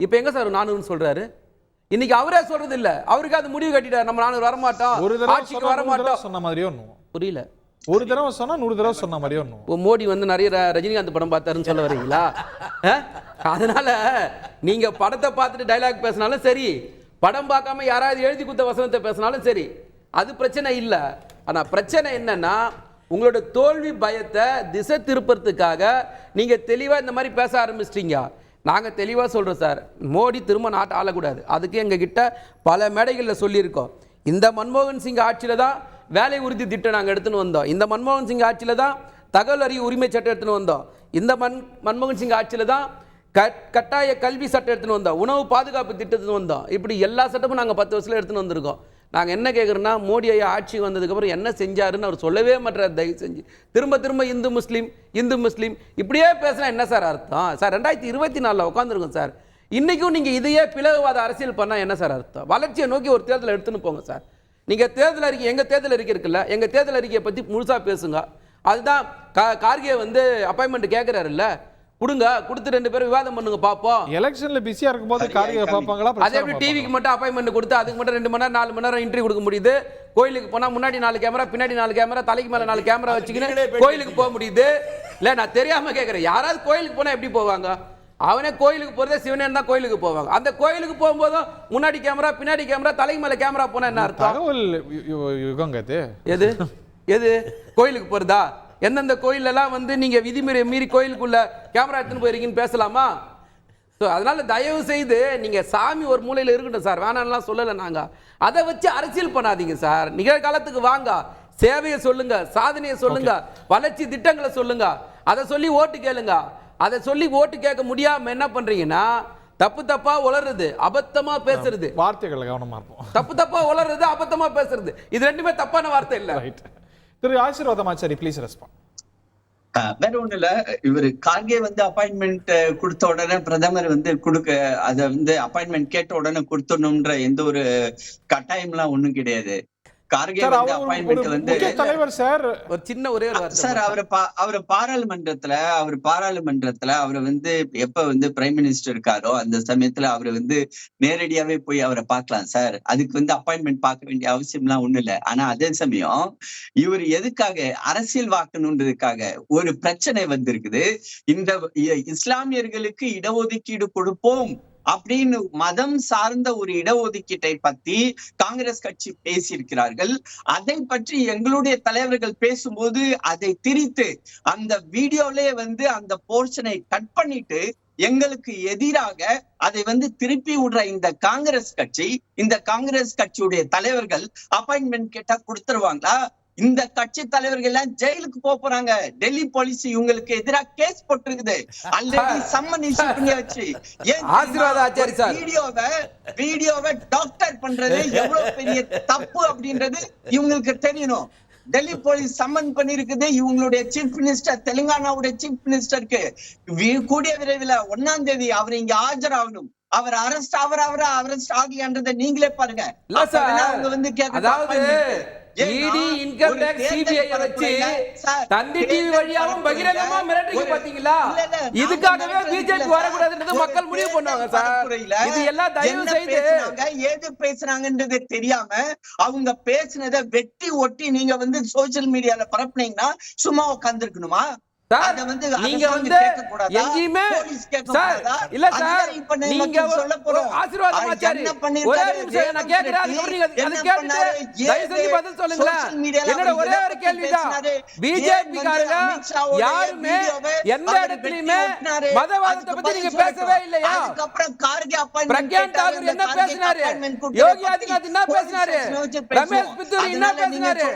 இப்போ எங்கே சார் 400 சொல்கிறாரு? இன்னைக்கு அவரே சொல்றது இல்ல. அவருக்கு அது முடிவு கட்டிட்டார், நம்ம 400 வரமாட்டோம், ஆட்சிக்கு வரமாட்டோம் சொன்ன மாதிரியே ஒன்றும் புரியல. ஒரு தடவை சொன்னா 100 தடவை சொன்ன மாதிரியே ஒன்றும். மோடி நிறைய ரஜினிகாந்த் படம் பார்த்தாருன்னு சொல்ல வரீங்களா? அதனால நீங்க படத்தை பார்த்துட்டு டைலாக் பேசினாலும் சரி, படம் பார்க்காம யாராவது எழுதி கொடுத்த வசனத்தை பேசினாலும் சரி, அது பிரச்சனை இல்லை. ஆனா பிரச்சனை என்னன்னா, உங்களோட தோல்வி பயத்தை திசை திருப்பறதுக்காக நீங்க தெளிவா இந்த மாதிரி பேச ஆரம்பிச்சிட்டீங்க. நாங்க தெளிவா சொல்றோம் சார், மோடி திரும்ப நாட்டை ஆளக்கூடாது. அதுக்கு எங்க கிட்ட பல மேடைகளில் சொல்லியிருக்கோம். இந்த மன்மோகன் சிங் ஆட்சியில தான் வேலை உறுதி திட்டம் நாங்கள் எடுத்துன்னு வந்தோம். இந்த மன்மோகன் சிங் ஆட்சியில தான் தகவல் அறிவு உரிமை சட்டம் எடுத்துன்னு வந்தோம். இந்த மன்மோகன் சிங் ஆட்சியில தான் கட்டாய கல்வி சட்டம் எடுத்துன்னு வந்தோம், உணவு பாதுகாப்பு திட்டத்துன்னு வந்தோம். இப்படி எல்லா சட்டமும் நாங்கள் 10 வருஷத்துல எடுத்துன்னு வந்திருக்கோம். நாங்கள் என்ன கேட்குறோன்னா, மோடி ஐயா ஆட்சி வந்ததுக்கப்புறம் என்ன செஞ்சாருன்னு அவர் சொல்லவே மாட்டார். தயவு செஞ்சு திரும்ப திரும்ப இந்து முஸ்லீம் இப்படியே பேசினா என்ன சார் அர்த்தம்? சார் 2024 உட்காந்துருக்கோம் சார். இன்றைக்கும் நீங்கள் இதையே பிளவுவாத அரசியல் பண்ணால் என்ன சார் அர்த்தம்? வளர்ச்சியை நோக்கி ஒரு தேர்தல் எடுத்துன்னு போங்க சார். நீங்கள் தேர்தல் அறிக்கை, எங்கள் தேர்தல் அறிக்கை இருக்குல்ல, எங்கள் தேர்தல் அறிக்கையை பற்றி முழுசாக பேசுங்க. அதுதான் கார்கே அப்பாயின்மெண்ட் கேட்குறாருல்ல, கொடுங்க, கொடுத்து 2 பேரும் விவாதம் பண்ணுங்க பார்ப்போம். எலெக்ஷன்ல பிஸியா இருக்கும்போது கார்கே பார்ப்பாங்களா? அதே எப்படி டிவிக்கு மட்டும் அப்பாயின்மெண்ட் கொடுத்து அதுக்கு மட்டும் 2 மணி நேரம் 4 மணி நேரம் இன்டர்வியூ கொடுக்க முடியுது? கோயிலுக்கு போனா முன்னாடி 4 கேமரா, பின்னாடி 4 கேமரா, தலைக்கு மேல 4 கேமரா வச்சுக்கின்னு கோயிலுக்கு போக முடியுது? இல்ல நான் தெரியாம கேட்கறேன், யாராவது கோயிலுக்கு போனா எப்படி போவாங்க? அவனே கோயிலுக்கு போறதே சிவனே தான் கோயிலுக்கு போவாங்க. அந்த கோயிலுக்கு போகும்போதும் முன்னாடி கேமரா, பின்னாடி கேமரா, தலைக்கு மேல கேமரா போனா என்ன அர்த்தம்? தகவல் யுகங்க எது எது கோயிலுக்கு போறதா? எந்தெந்த கோயிலெல்லாம் நீங்க விதிமுறை மீறி கோயிலுக்குள்ள கேமரா எடுத்துன்னு போயிருக்கீங்கன்னு பேசலாமா? ஸோ அதனால தயவு செய்து நீங்க சாமி ஒரு மூலையில் இருக்கட்டும் சார், வேணாம்லாம் சொல்லலை நாங்க. அதை வச்சு அரசியல் பண்ணாதீங்க சார். நிகழ்காலத்துக்கு வாங்க, சேவையை சொல்லுங்க, சாதனையை சொல்லுங்க, வளர்ச்சி திட்டங்களை சொல்லுங்க. அதை சொல்லி ஓட்டு கேளுங்க. அதை சொல்லி ஓட்டு கேட்க முடியாம என்ன பண்றீங்கன்னா, தப்பா உளறுறது, அபத்தமா பேசுறது, வார்த்தைகளை கவனமா இருப்போம். தப்பா உளறுறது, அபத்தமா பேசுறது, இது ரெண்டுமே தப்பான வார்த்தை இல்ல. திரு ஆசீர்வாதமாச்சாரி ப்ளீஸ் ரெஸ்பாண்ட். வேற ஒண்ணு இல்ல, இவரு கார்கே அப்பாயின்மெண்ட் கொடுத்த உடனே பிரதமர் அதை அப்பாயின்மெண்ட் கேட்ட உடனே கொடுத்துடணும்ன்ற எந்த ஒரு கட்டாயம் எல்லாம் ஒண்ணும் கிடையாது. கார்கே அப்பாயின்மெண்ட் தலைவர் சார் ஒரு சின்ன ஒரே சார் அவர் பாராளுமன்றத்துல அவர் எப்ப பிரைம் மினிஸ்டர் இருக்காரோ அந்த சமயத்துல அவரு நேரடியாவே போய் அவரை பார்க்கலாம் சார். அதுக்கு அப்பாயின்மெண்ட் பார்க்க வேண்டிய அவசியம் எல்லாம் ஒண்ணு இல்லை. ஆனா அதே சமயம் இவர் எதுக்காக அரசியல் வாக்கணுன்றதுக்காக ஒரு பிரச்சனை வந்திருக்குது. இந்த இஸ்லாமியர்களுக்கு இடஒதுக்கீடு கொடுப்போம் அப்படின்னு மதம் சார்ந்த ஒரு இடஒதுக்கீட்டை பத்தி காங்கிரஸ் கட்சி பேசியிருக்கிறார்கள். அதை பற்றி எங்களுடைய தலைவர்கள் பேசும்போது அதை திரித்து அந்த வீடியோலே அந்த போர்ஷனை கட் பண்ணிட்டு எங்களுக்கு எதிராக அதை திருப்பி விடுற இந்த காங்கிரஸ் கட்சியுடைய தலைவர்கள் அப்பாயின்மெண்ட் கேட்டா கொடுத்துருவாங்களா? இந்த கட்சி தலைவர்கள் எல்லாம் ஜெயிலுக்கு போறாங்க. டெல்லி போலீஸ் இவங்களுக்கு எதிராக கேஸ் போட்டிருக்குது. ஆல்ரெடி சம்மன் இஷ்யூ பண்ணி வச்சு வீடியோவை டாக்டர் பண்றது எவ்வளவு பெரிய தப்பு அப்படின்றது இவங்களுக்கு தெரியணும். டெல்லி போலீஸ் சம்மன் பண்ணிருக்குது இவங்களுடைய சீஃப் மினிஸ்டர், தெலுங்கானாவுடைய சீஃப் மினிஸ்டருக்கு கூடிய விரைவில் 1ஆம் தேதி அவர் இங்க ஆஜராகணும். அவர் அரெஸ்ட் ஆகலைன்றதை நீங்களே பாருங்க. அவங்க கேட்க இடி இன்கம் டாக்ஸ் சிபிஐ வச்சு தந்தி டிவி வழியாவும் பகிரங்கமா மிரட்டீங்க பாத்தீங்களா? இதுக்காகவே பிஜேபி வரக்கூடாதுன்றது மக்கள் முடிவு பண்ணுவாங்க சார். இது எல்லாம் தயவு செய்து ஏது பேசுறாங்கன்றது தெரியாம அவங்க பேசினதை வெட்டி ஒட்டி நீங்க சோசியல் மீடியால பரப்புனீங்கன்னா சும்மா உட்கார்ந்துருக்கணுமா? நீங்க எங்கேயுமே சார் இல்ல சார், நீங்க ஆசீர்வாதமாச்சாரி ஒரே நிமிஷம் நான் கேக்குறேன், அதை கேட்டுட்டு தயவு செஞ்சு பதில் சொல்லுங்களேன். என்னோட ஒரே ஒரு கேள்விதான், பிஜேபி காரங்க யாருமே எந்த இடத்துலயுமே மதவாதத்தை பத்தி நீங்க பேசவே இல்லையா? பிரக்யான் தாக்கூர் என்ன பேசினாரு? யோகி ஆதித்யநாத் என்ன பேசினாரு? ரமேஷ் பித்தூரி என்ன பேசினாரு?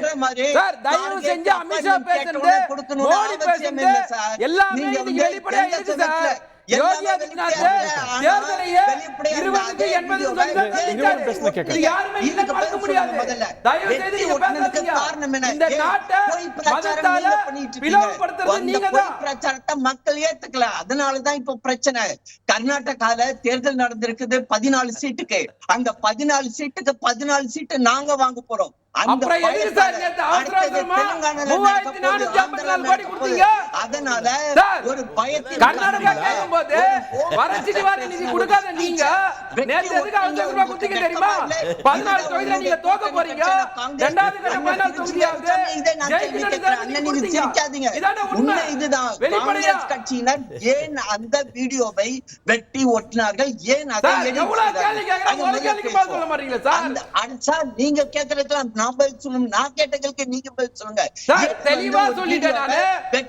சார் தயவு செஞ்சு அமித்ஷா பேசுறது, மோடி பேசுறது எல்லாமே இன்னைக்கு வெளிப்படையா இருக்கு சார். யோகி ஆதித்யநாத் தேர்தலையே 20க்கு 80 யாருமே இல்ல பார்க்க முடியாது. தயவு செய்து நீங்க பேசாதீங்க. இந்த நாட்டை மதத்தால பிளவுபடுத்துறது நீங்க தான். பிரச்சாரத்தை மக்கள் ஏத்துக்கல, அதனால தான் இப்ப பிரச்சனை. கர்நாடகால தேர்தல் நடந்திருக்குது 14 சீட்டுக்கு. அந்த 14 சீட்டுக்கு 14 சீட்டு நாங்க வாங்க போறோம். அப்புறம் எதுக்கு சார் நேத்து அவசரமா 3454 கோடி கொடுத்தீங்க? அதனால ஒரு பயத்தில் கர்நாடகா கேக்கும்போது வரச்சிட்டு வாரி நிதி கொடுக்காத நீங்க நேத்து எதுக்கு அவசரமா கொடுத்தீங்க தெரியுமா? 14 தொகுதியில நீங்க தோக்க போறீங்க. இரண்டாவது கட்ட 14 தொகுதியாவது நீங்க சிரிக்காதீங்க. உண்மை இதுதான். காங்கிரஸ் கட்சியினர் ஏன் அந்த வீடியோவை வெட்டி ஒட்டினார்கள்? ஏன் அதை எவ்வளவு கேள்வி கேக்குறாங்க? கேள்விக்கு பதில் சொல்ல மாட்டீங்களா சார்? அடிச்சா நீங்க கேக்குறதுக்கு நான் பதில் சொல்லணும், நான் கேட்டதுக்கு நீங்க பதில் சொல்லுங்க. சார் தெளிவா சொல்லிட்டேன் நானு.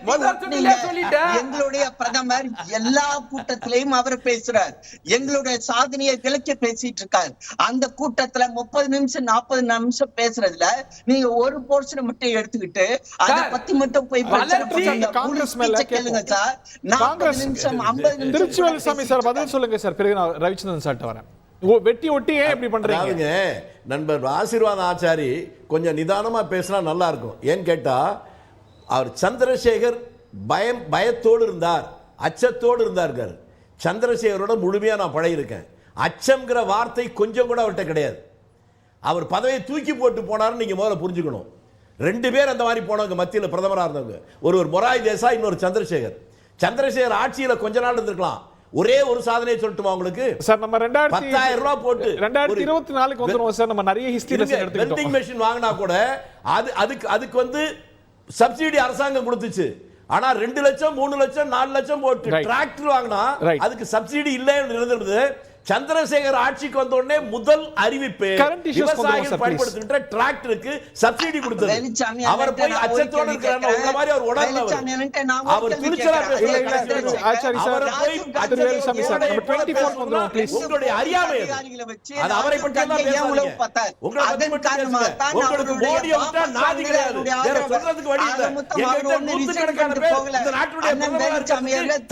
முதல் சுற்றிலே சொல்லிட்டேன். எங்களுடைய பிரதமர் எல்லா கூட்டத்திலையும் அவர் பேசுறார், எங்களுடைய சாதனையை விளக்கி பேசிட்டு இருக்காரு. அந்த கூட்டத்துல 30 நிமிஷம் 40 நிமிஷம் பேசுறதுல நீங்க ஒரு போர்ஷனை மட்டும் எடுத்துக்கிட்டு அதை பத்தி மட்டும் போய் காங்கிரஸ் மேல கேளுங்க சார். 40 நிமிஷம் 50 நிமிஷம். திருச்சிவேல்சாமி சார் பதில் சொல்லுங்க சார், பிறகு நான் ரவிச்சந்திரன் சார்ட்ட வரேன். வெட்டி ஒட்டி ஏன் இப்படி பண்றீங்க? நண்பர் ஆசீர்வாத ஆச்சாரி கொஞ்சம் நிதானமா பேசினா நல்லா இருக்கும். ஏன்னு கேட்டா அவர் சந்திரசேகர் பயத்தோடு இருந்தார், அச்சத்தோடு இருந்தார். சந்திரசேகரோட முழுமையா நான் பழகிருக்கேன். அச்சம்ங்கிற வார்த்தை கொஞ்சம் கூட அவர்கிட்ட கிடையாது. அவர் பதவியை தூக்கி போட்டு போனார்னு நீங்க முதல்ல புரிஞ்சுக்கணும். 2 பேர் அந்த மாதிரி போனவங்க மத்தியில் பிரதமராக இருந்தவங்க, ஒரு மொராய் தேசாய், இன்னொரு சந்திரசேகர் ஆட்சியில கொஞ்ச நாள் இருந்திருக்கலாம். ஒரே ஒரு சாதனையை சொல்லட்டுமா உங்களுக்கு சார்? நம்ம 10,000 ரூபாய் போட்டு 2024க்கு வந்துருவோம் சார். நம்ம நிறைய ஹிஸ்டரி லெசன் எடுத்துக்கிட்டோம். வெல்டிங் மெஷின் வாங்கினா கூட அதுக்கு வந்து சப்சிடி அரசாங்கம் கொடுத்துச்சு. ஆனா 2 லட்சம் 3 லட்சம் 4 லட்சம் போட்டு டிராக்டர் வாங்கினா அதுக்கு சப்சிடி இல்லைன்னு இருந்தது. சந்திரசேகர் ஆட்சிக்கு வந்த உடனே முதல் அறிவிப்பு விவசாயிகள் பயன்படுத்துகின்ற டிராக்டருக்கு சப்சிடி கொடுத்தது. அவர் போய் அச்சத்தோடு இருக்கிறார். உங்க மாதிரி அவர் உடனே அவர் துணிச்சலா பேசுறாரு. ஆச்சாரி சார், திருவேல்சாமி சார், நம்ம 24 வந்துறோம் ப்ளீஸ். உங்களுடைய அறியாமை அது அவரை பற்றி தான் பேசுறீங்க. உங்களை பத்தி மட்டும் பேசுங்க. உங்களுக்கு மோடியை விட்டா நாதி கிடையாது. வேற சொல்றதுக்கு வழி இல்ல. எங்கிட்ட நூற்றுக்கணக்கான பேர் இந்த நாட்டுடைய பிரதமர்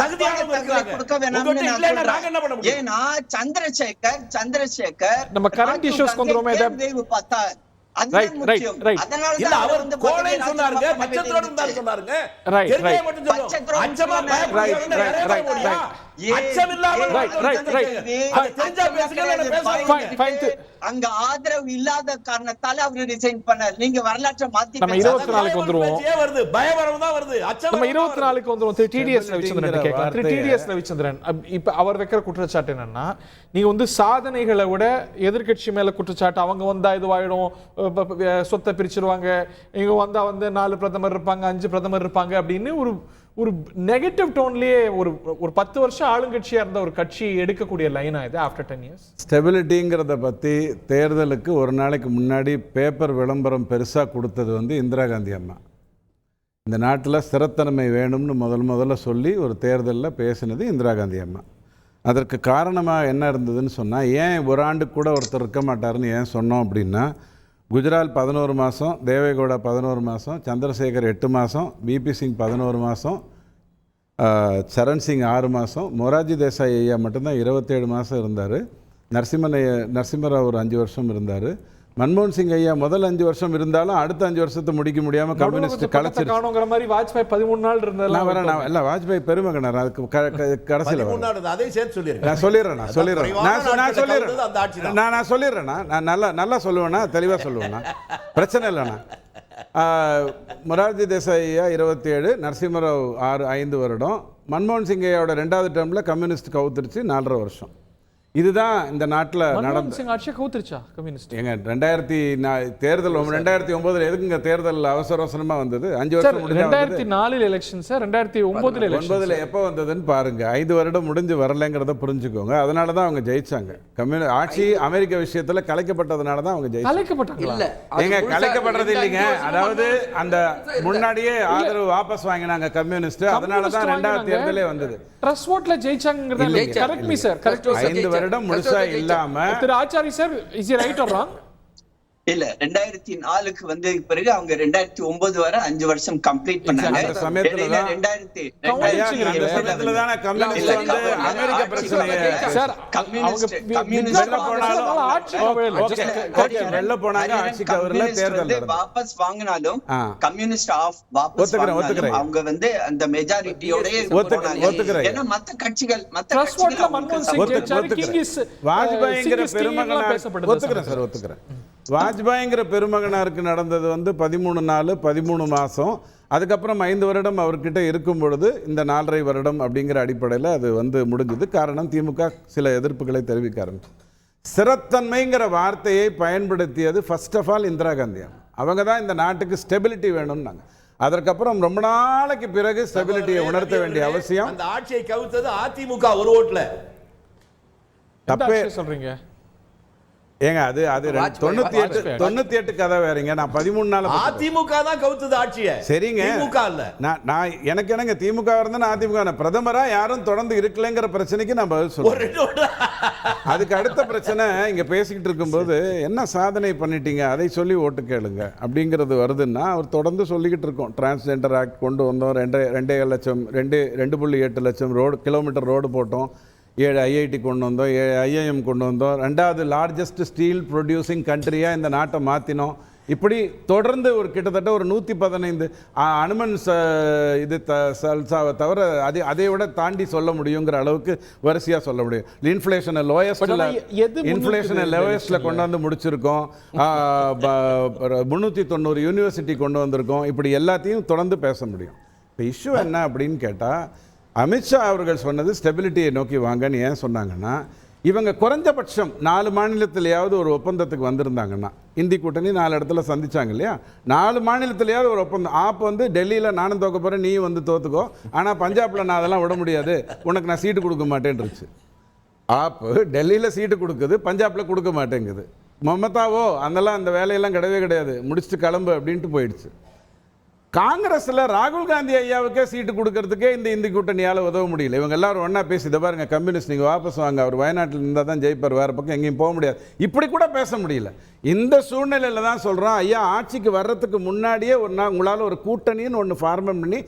தகுதியானவங்க இருக்காங்க. உங்ககிட்ட இல்லைன்னா நாங்க என்ன பண்ண முடியும்? ஏன்னா சந்திரசேகர் நம்ம கரண்ட் இஷ்யூஸ் கொண்டுறோமே பார்த்தார். அங்க ஆதரவு இல்லாத காரணத்தால அவரு ரிசைன் பண்ணார். நீங்க வரலாற்றை மாத்தி நம்ம 24க்கு வந்துருவோம். நம்ம 24க்கு வந்துருவோம். டிடிஎஸ் ரவிச்சந்திரன் கேட்கலாம். டிடிஎஸ் ரவிச்சந்திரன் இப்ப அவர் வைக்கிற குற்றச்சாட்டு என்னன்னா, நீங்க வந்து சாதனைகளை விட எதிர்கட்சி மேல குற்றச்சாட்டு, அவங்க வந்தா இதுவாயிடும், சொத்தை பிரிச்சிருவாங்க, இங்க வந்தா வந்து 4 பிரதமர் இருப்பாங்க, 5 பிரதமர் இருப்பாங்க அப்படின்னு ஒரு நெகட்டிவ் டோன்லயே ஒரு 10 வருஷம் ஆளுங்கட்சியா இருந்த ஒரு கட்சி எடுக்கக்கூடிய லைனா இது ஆஃப்டர் 10 இயர்ஸ். ஸ்டெபிலிட்டிங்கிறத பற்றி தேர்தலுக்கு ஒரு நாளைக்கு முன்னாடி பேப்பர் விளம்பரம் பெருசாக கொடுத்தது வந்து இந்திரா காந்தி அம்மா. இந்த நாட்டில் ஸ்திரத்தன்மை வேணும்னு முதல்ல சொல்லி ஒரு தேர்தலில் பேசினது இந்திரா காந்தி அம்மா. அதற்கு காரணமாக என்ன இருந்ததுன்னு சொன்னால், ஏன் ஒரு ஆண்டு கூட ஒருத்தர் இருக்க மாட்டாருன்னு ஏன் சொன்னோம் அப்படின்னா, குஜரால் 11 மாதம், தேவேகவுடா 11 மாதம், சந்திரசேகர் 8 மாதம், பிபி சிங் 11 மாதம், சரண் சிங் 6 மாதம், மொரார்ஜி தேசாய் ஐயா மட்டும்தான் 27 மாதம் இருந்தார். நரசிம்மராவ் ஒரு 5 வருஷம் இருந்தார். மன்மோகன் சிங் ஐயா முதல் 5 வருஷம் இருந்தாலும் அடுத்த 5 வருஷத்தை முடிக்க முடியாம கம்யூனிஸ்ட் கலைச்சிருக்கானுங்கிற மாதிரி வாஜ்பாய் 13 நாள் இருந்தாலும் இல்ல, வாஜ்பாய் பெருமகனார். அதுக்கு கடைசியில் நான் சொல்லிடுறேன்னா நான் நல்லா சொல்லுவேன்னா, தெளிவாக சொல்லுவேன்னா, பிரச்சனை இல்லைண்ணா. மொரார்ஜி தேசாய் ஐயா 27, நரசிம்மராவ் 5 வருடம், மன்மோகன் சிங் ஐயாவோட 2வது டேர்மில் கம்யூனிஸ்ட் கவுத்துருச்சு 4.5 வருஷம். இதுதான் இந்த நாட்டில் நடந்த ஏங்க 2000 தேர்தல் 2009 எதுக்குங்க தேர்தல் அவசரமா வந்தது? 5 வருஷம் முடிஞ்சு 2004 எலெக்ஷன் சார். 2009 எப்போ வந்ததுன்னு பாருங்க. 5 வருடம் முடிஞ்சு வரலங்கிறத புரிஞ்சுக்கோங்க. அதனால தான் அவங்க ஜெயிச்சாங்க. ஆட்சி அமெரிக்க விஷயத்துல கலைக்கப்பட்டதுனால தான் அவங்க ஜெயிச்சாங்க. ஏங்க கலைக்கப்படுறது இல்லைங்க, அதாவது அந்த முன்னாடியே ஆதரவு வாபஸ் வாங்கினாங்க கம்யூனிஸ்ட். அதனால தான் 2வது தேர்தலே வந்தது. ட்ரஸ்ட் ஓட்ல ஜெயிச்சாங்கங்கறது கரெக்ட் மீ சார். கரெக்ட். 5 வருடம் முழுசா இல்லாம திரு Achari sir, is it right or wrong? இல்ல 2004க்கு வந்து பிறகு அவங்க 2009 வரை 5 வருஷம் கம்ப்ளீட் பண்ணாங்க. அந்த சமயத்துல தான் கம்யூனிஸ்ட் வந்து அமெரிக்க பிரச்சனையை சார் வெல்ல போனாங்க. ஆட்சிக்கு அவர்ல தேர்தல் வாபஸ் வாங்கினாலும் கம்யூனிஸ்ட் ஆஃப் வாபஸ் அவங்க வந்து அந்த மெஜாரிட்டியோடயே ஒத்துக்கறாங்க. ஏன்னா மத்த கட்சிகள் வாஜ்பாய்ங்கிற பெருமகனார் ஒத்துக்கறேன் சார், ஒத்துக்கறேன். வாஜ்பாய்ங்கிற பெருமகனாருக்கு நடந்தது வந்து 13 நாள் 13 மாதம். அதுக்கப்புறம் 5 வருடம் அவர்கிட்ட இருக்கும் பொழுது இந்த 4.5 வருடம் அப்படிங்கிற அடிப்படையில் அது வந்து முடிஞ்சது. காரணம், திமுக சில எதிர்ப்புகளை தெரிவிக்க ஆரம்பிச்சு. ஸ்திரத்தன்மைங்கிற வார்த்தையை பயன்படுத்தியது first of all Indira Gandhi. அவங்க தான் இந்த நாட்டுக்கு ஸ்டெபிலிட்டி வேணும்னாங்க. அதற்கப்புறம் ரொம்ப நாளைக்கு பிறகு ஸ்டெபிலிட்டியை உணர்த்த வேண்டிய அவசியம். அந்த ஆட்சியை கவுத்தது அதிமுக ஒரு ஓட்டுல. தப்பே சொல்றீங்க. ஏங்க அது 98 கதை வேறங்க. நான் 13 நாள் அதிமுக தான் கவுத்துது ஆட்சியை. சரிங்க, திமுக இல்ல. நான் எனக்கு என்னங்க திமுக இருந்தா அதிமுக பிரதமரா யாரும் தொடர்ந்து இருக்கலங்கிற பிரச்சனைக்கு நான் பதில் சொல்றேன். அதுக்கு அடுத்த பிரச்சனை இங்க பேசிக்கிட்டு இருக்கும்போது என்ன சாதனை பண்ணிட்டீங்க அதை சொல்லி ஓட்டு கேளுங்க அப்படிங்கிறது வருதுன்னா அவர் தொடர்ந்து சொல்லிக்கிட்டு இருக்கோம். டிரான்ஸ்ஜெண்டர் ஆக்ட் கொண்டு வந்தோம், 2.7 லட்சம் 2.8 லட்சம் கிலோமீட்டர் ரோடு போட்டோம், 7 ஐஐடி கொண்டு வந்தோம், 7 ஐஐஎம் கொண்டு வந்தோம், 2வது லார்ஜஸ்ட் ஸ்டீல் ப்ரொடியூசிங் கண்ட்ரியாக இந்த நாட்டை மாற்றினோம். இப்படி தொடர்ந்து ஒரு கிட்டத்தட்ட ஒரு 115 அனுமன் இது தவிர அதை விட தாண்டி சொல்ல முடியுங்கிற அளவுக்கு வரிசையாக சொல்ல முடியும். இன்ஃப்ளேஷனை லோயஸ்ட்டில் கொண்டு வந்து முடிச்சிருக்கோம், 390 யூனிவர்சிட்டி கொண்டு வந்திருக்கோம். இப்படி எல்லாத்தையும் தொடர்ந்து பேச முடியும். இப்போ இஷ்யூ என்ன அப்படின்னு கேட்டால், அமித்ஷா அவர்கள் சொன்னது ஸ்டெபிலிட்டியை நோக்கி வாங்கன்னு ஏன் சொன்னாங்கன்னா, இவங்க குறைஞ்சபட்சம் 4 மாநிலத்திலேயாவது ஒரு ஒப்பந்தத்துக்கு வந்திருந்தாங்கன்னா, இந்தி கூட்டணி 4 இடத்துல சந்திச்சாங்க இல்லையா, 4 மாநிலத்திலேயாவது ஒரு ஒப்பந்தம். ஆப் வந்து டெல்லியில் நானும் தோக்க போகிறேன், நீ வந்து தோத்துக்கோ, ஆனால் பஞ்சாபில் நான் அதெல்லாம் விட முடியாது, உனக்கு நான் சீட்டு கொடுக்க மாட்டேன்ருச்சு. ஆப்பு டெல்லியில் சீட்டு கொடுக்குது, பஞ்சாபில் கொடுக்க மாட்டேங்குது. மமதாவோ அந்த வேலையெல்லாம் கிடையவே கிடையாது, முடிச்சுட்டு கிளம்பு அப்படின்ட்டு போயிடுச்சு. காங்கிரஸில் ராகுல் காந்தி ஐயாவுக்கே சீட்டு கொடுக்கறதுக்கே இந்த இந்தி கூட்டணியால் உதவ முடியல. இவங்க எல்லாரும் ஒன்றா பேசி, இதை பாருங்க கம்யூனிஸ்ட் நீங்கள் வாபஸ் வாங்க, அவர் வயநாட்டில் இருந்தால் தான் ஜெயிப்பார், வேறு பக்கம் எங்கேயும் போக முடியாது, இப்படி கூட பேச முடியல. இந்த சூழ்நிலையில் தான் சொல்கிறோம், ஐயா ஆட்சிக்கு வர்றதுக்கு முன்னாடியே உங்களால் ஒரு கூட்டணின்னு ஒன்று ஃபார்ம் பண்ணி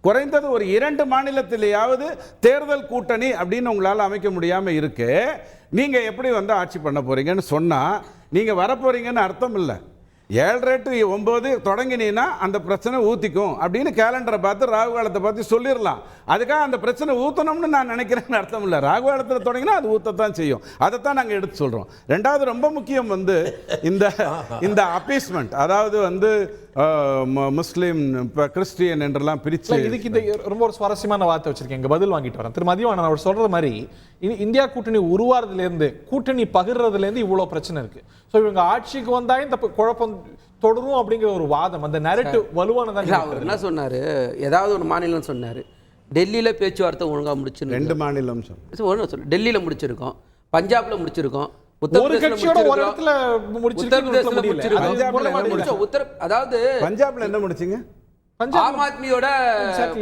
குறைந்தது ஒரு 2 மாநிலத்திலேயாவது தேர்தல் கூட்டணி அப்படின்னு உங்களால் அமைக்க முடியாமல் இருக்கு. நீங்கள் எப்படி வந்து ஆட்சி பண்ண போகிறீங்கன்னு சொன்னால் நீங்கள் வரப்போகிறீங்கன்னு அர்த்தம் இல்லை. 7 to 9 தொடங்கினீங்கன்னா அந்த பிரச்சனை ஊற்றிக்கும் அப்படின்னு கேலண்டரை பார்த்து ராகு காலத்தை பார்த்து சொல்லிடலாம். அதுக்காக அந்த பிரச்சனை ஊற்றணும்னு நான் நினைக்கிறேன்னு அர்த்தம் இல்லை. ராகு காலத்தில் தொடங்கினா அது ஊற்றத்தான் செய்யும். அதைத்தான் நாங்கள் எடுத்து சொல்கிறோம். 2வது ரொம்ப முக்கியம் வந்து இந்த அப்பீஸ்மெண்ட், அதாவது வந்து முஸ்லீம் இப்போ கிறிஸ்டியன் என்றெல்லாம் பிரித்து, இதுக்கு இந்த ரொம்ப ஒரு சுவாரஸ்யமான வார்த்தை வச்சிருக்கேன், இங்கே பதில் வாங்கிட்டு வரேன். திரு மதிவாணன் அவர் சொல்கிற மாதிரி இந்தியா கூட்டணி உருவாறதுலேருந்து, கூட்டணி பகிர்றதுலேருந்து இவ்வளோ பிரச்சனை இருக்குது. ஸோ இவங்க ஆட்சிக்கு வந்தால் இந்த குழப்பம் தொடரும் அப்படிங்கிற ஒரு வாதம், அந்த நரேட்டிவ் வலுவானதான். அவர் என்ன சொன்னார், ஏதாவது ஒரு மாநிலம் சொன்னார், டெல்லியில் பேச்சுவார்த்தை ஒழுங்காக முடிச்சிருக்கோம். 2 மாநிலம் ஒன்று சொல்லு, டெல்லியில் முடிச்சிருக்கோம், பஞ்சாப்ல முடிச்சிருக்கோம், பஞ்சாப்ல என்ன முடிச்சீங்க? ஆம் ஆத்மியோட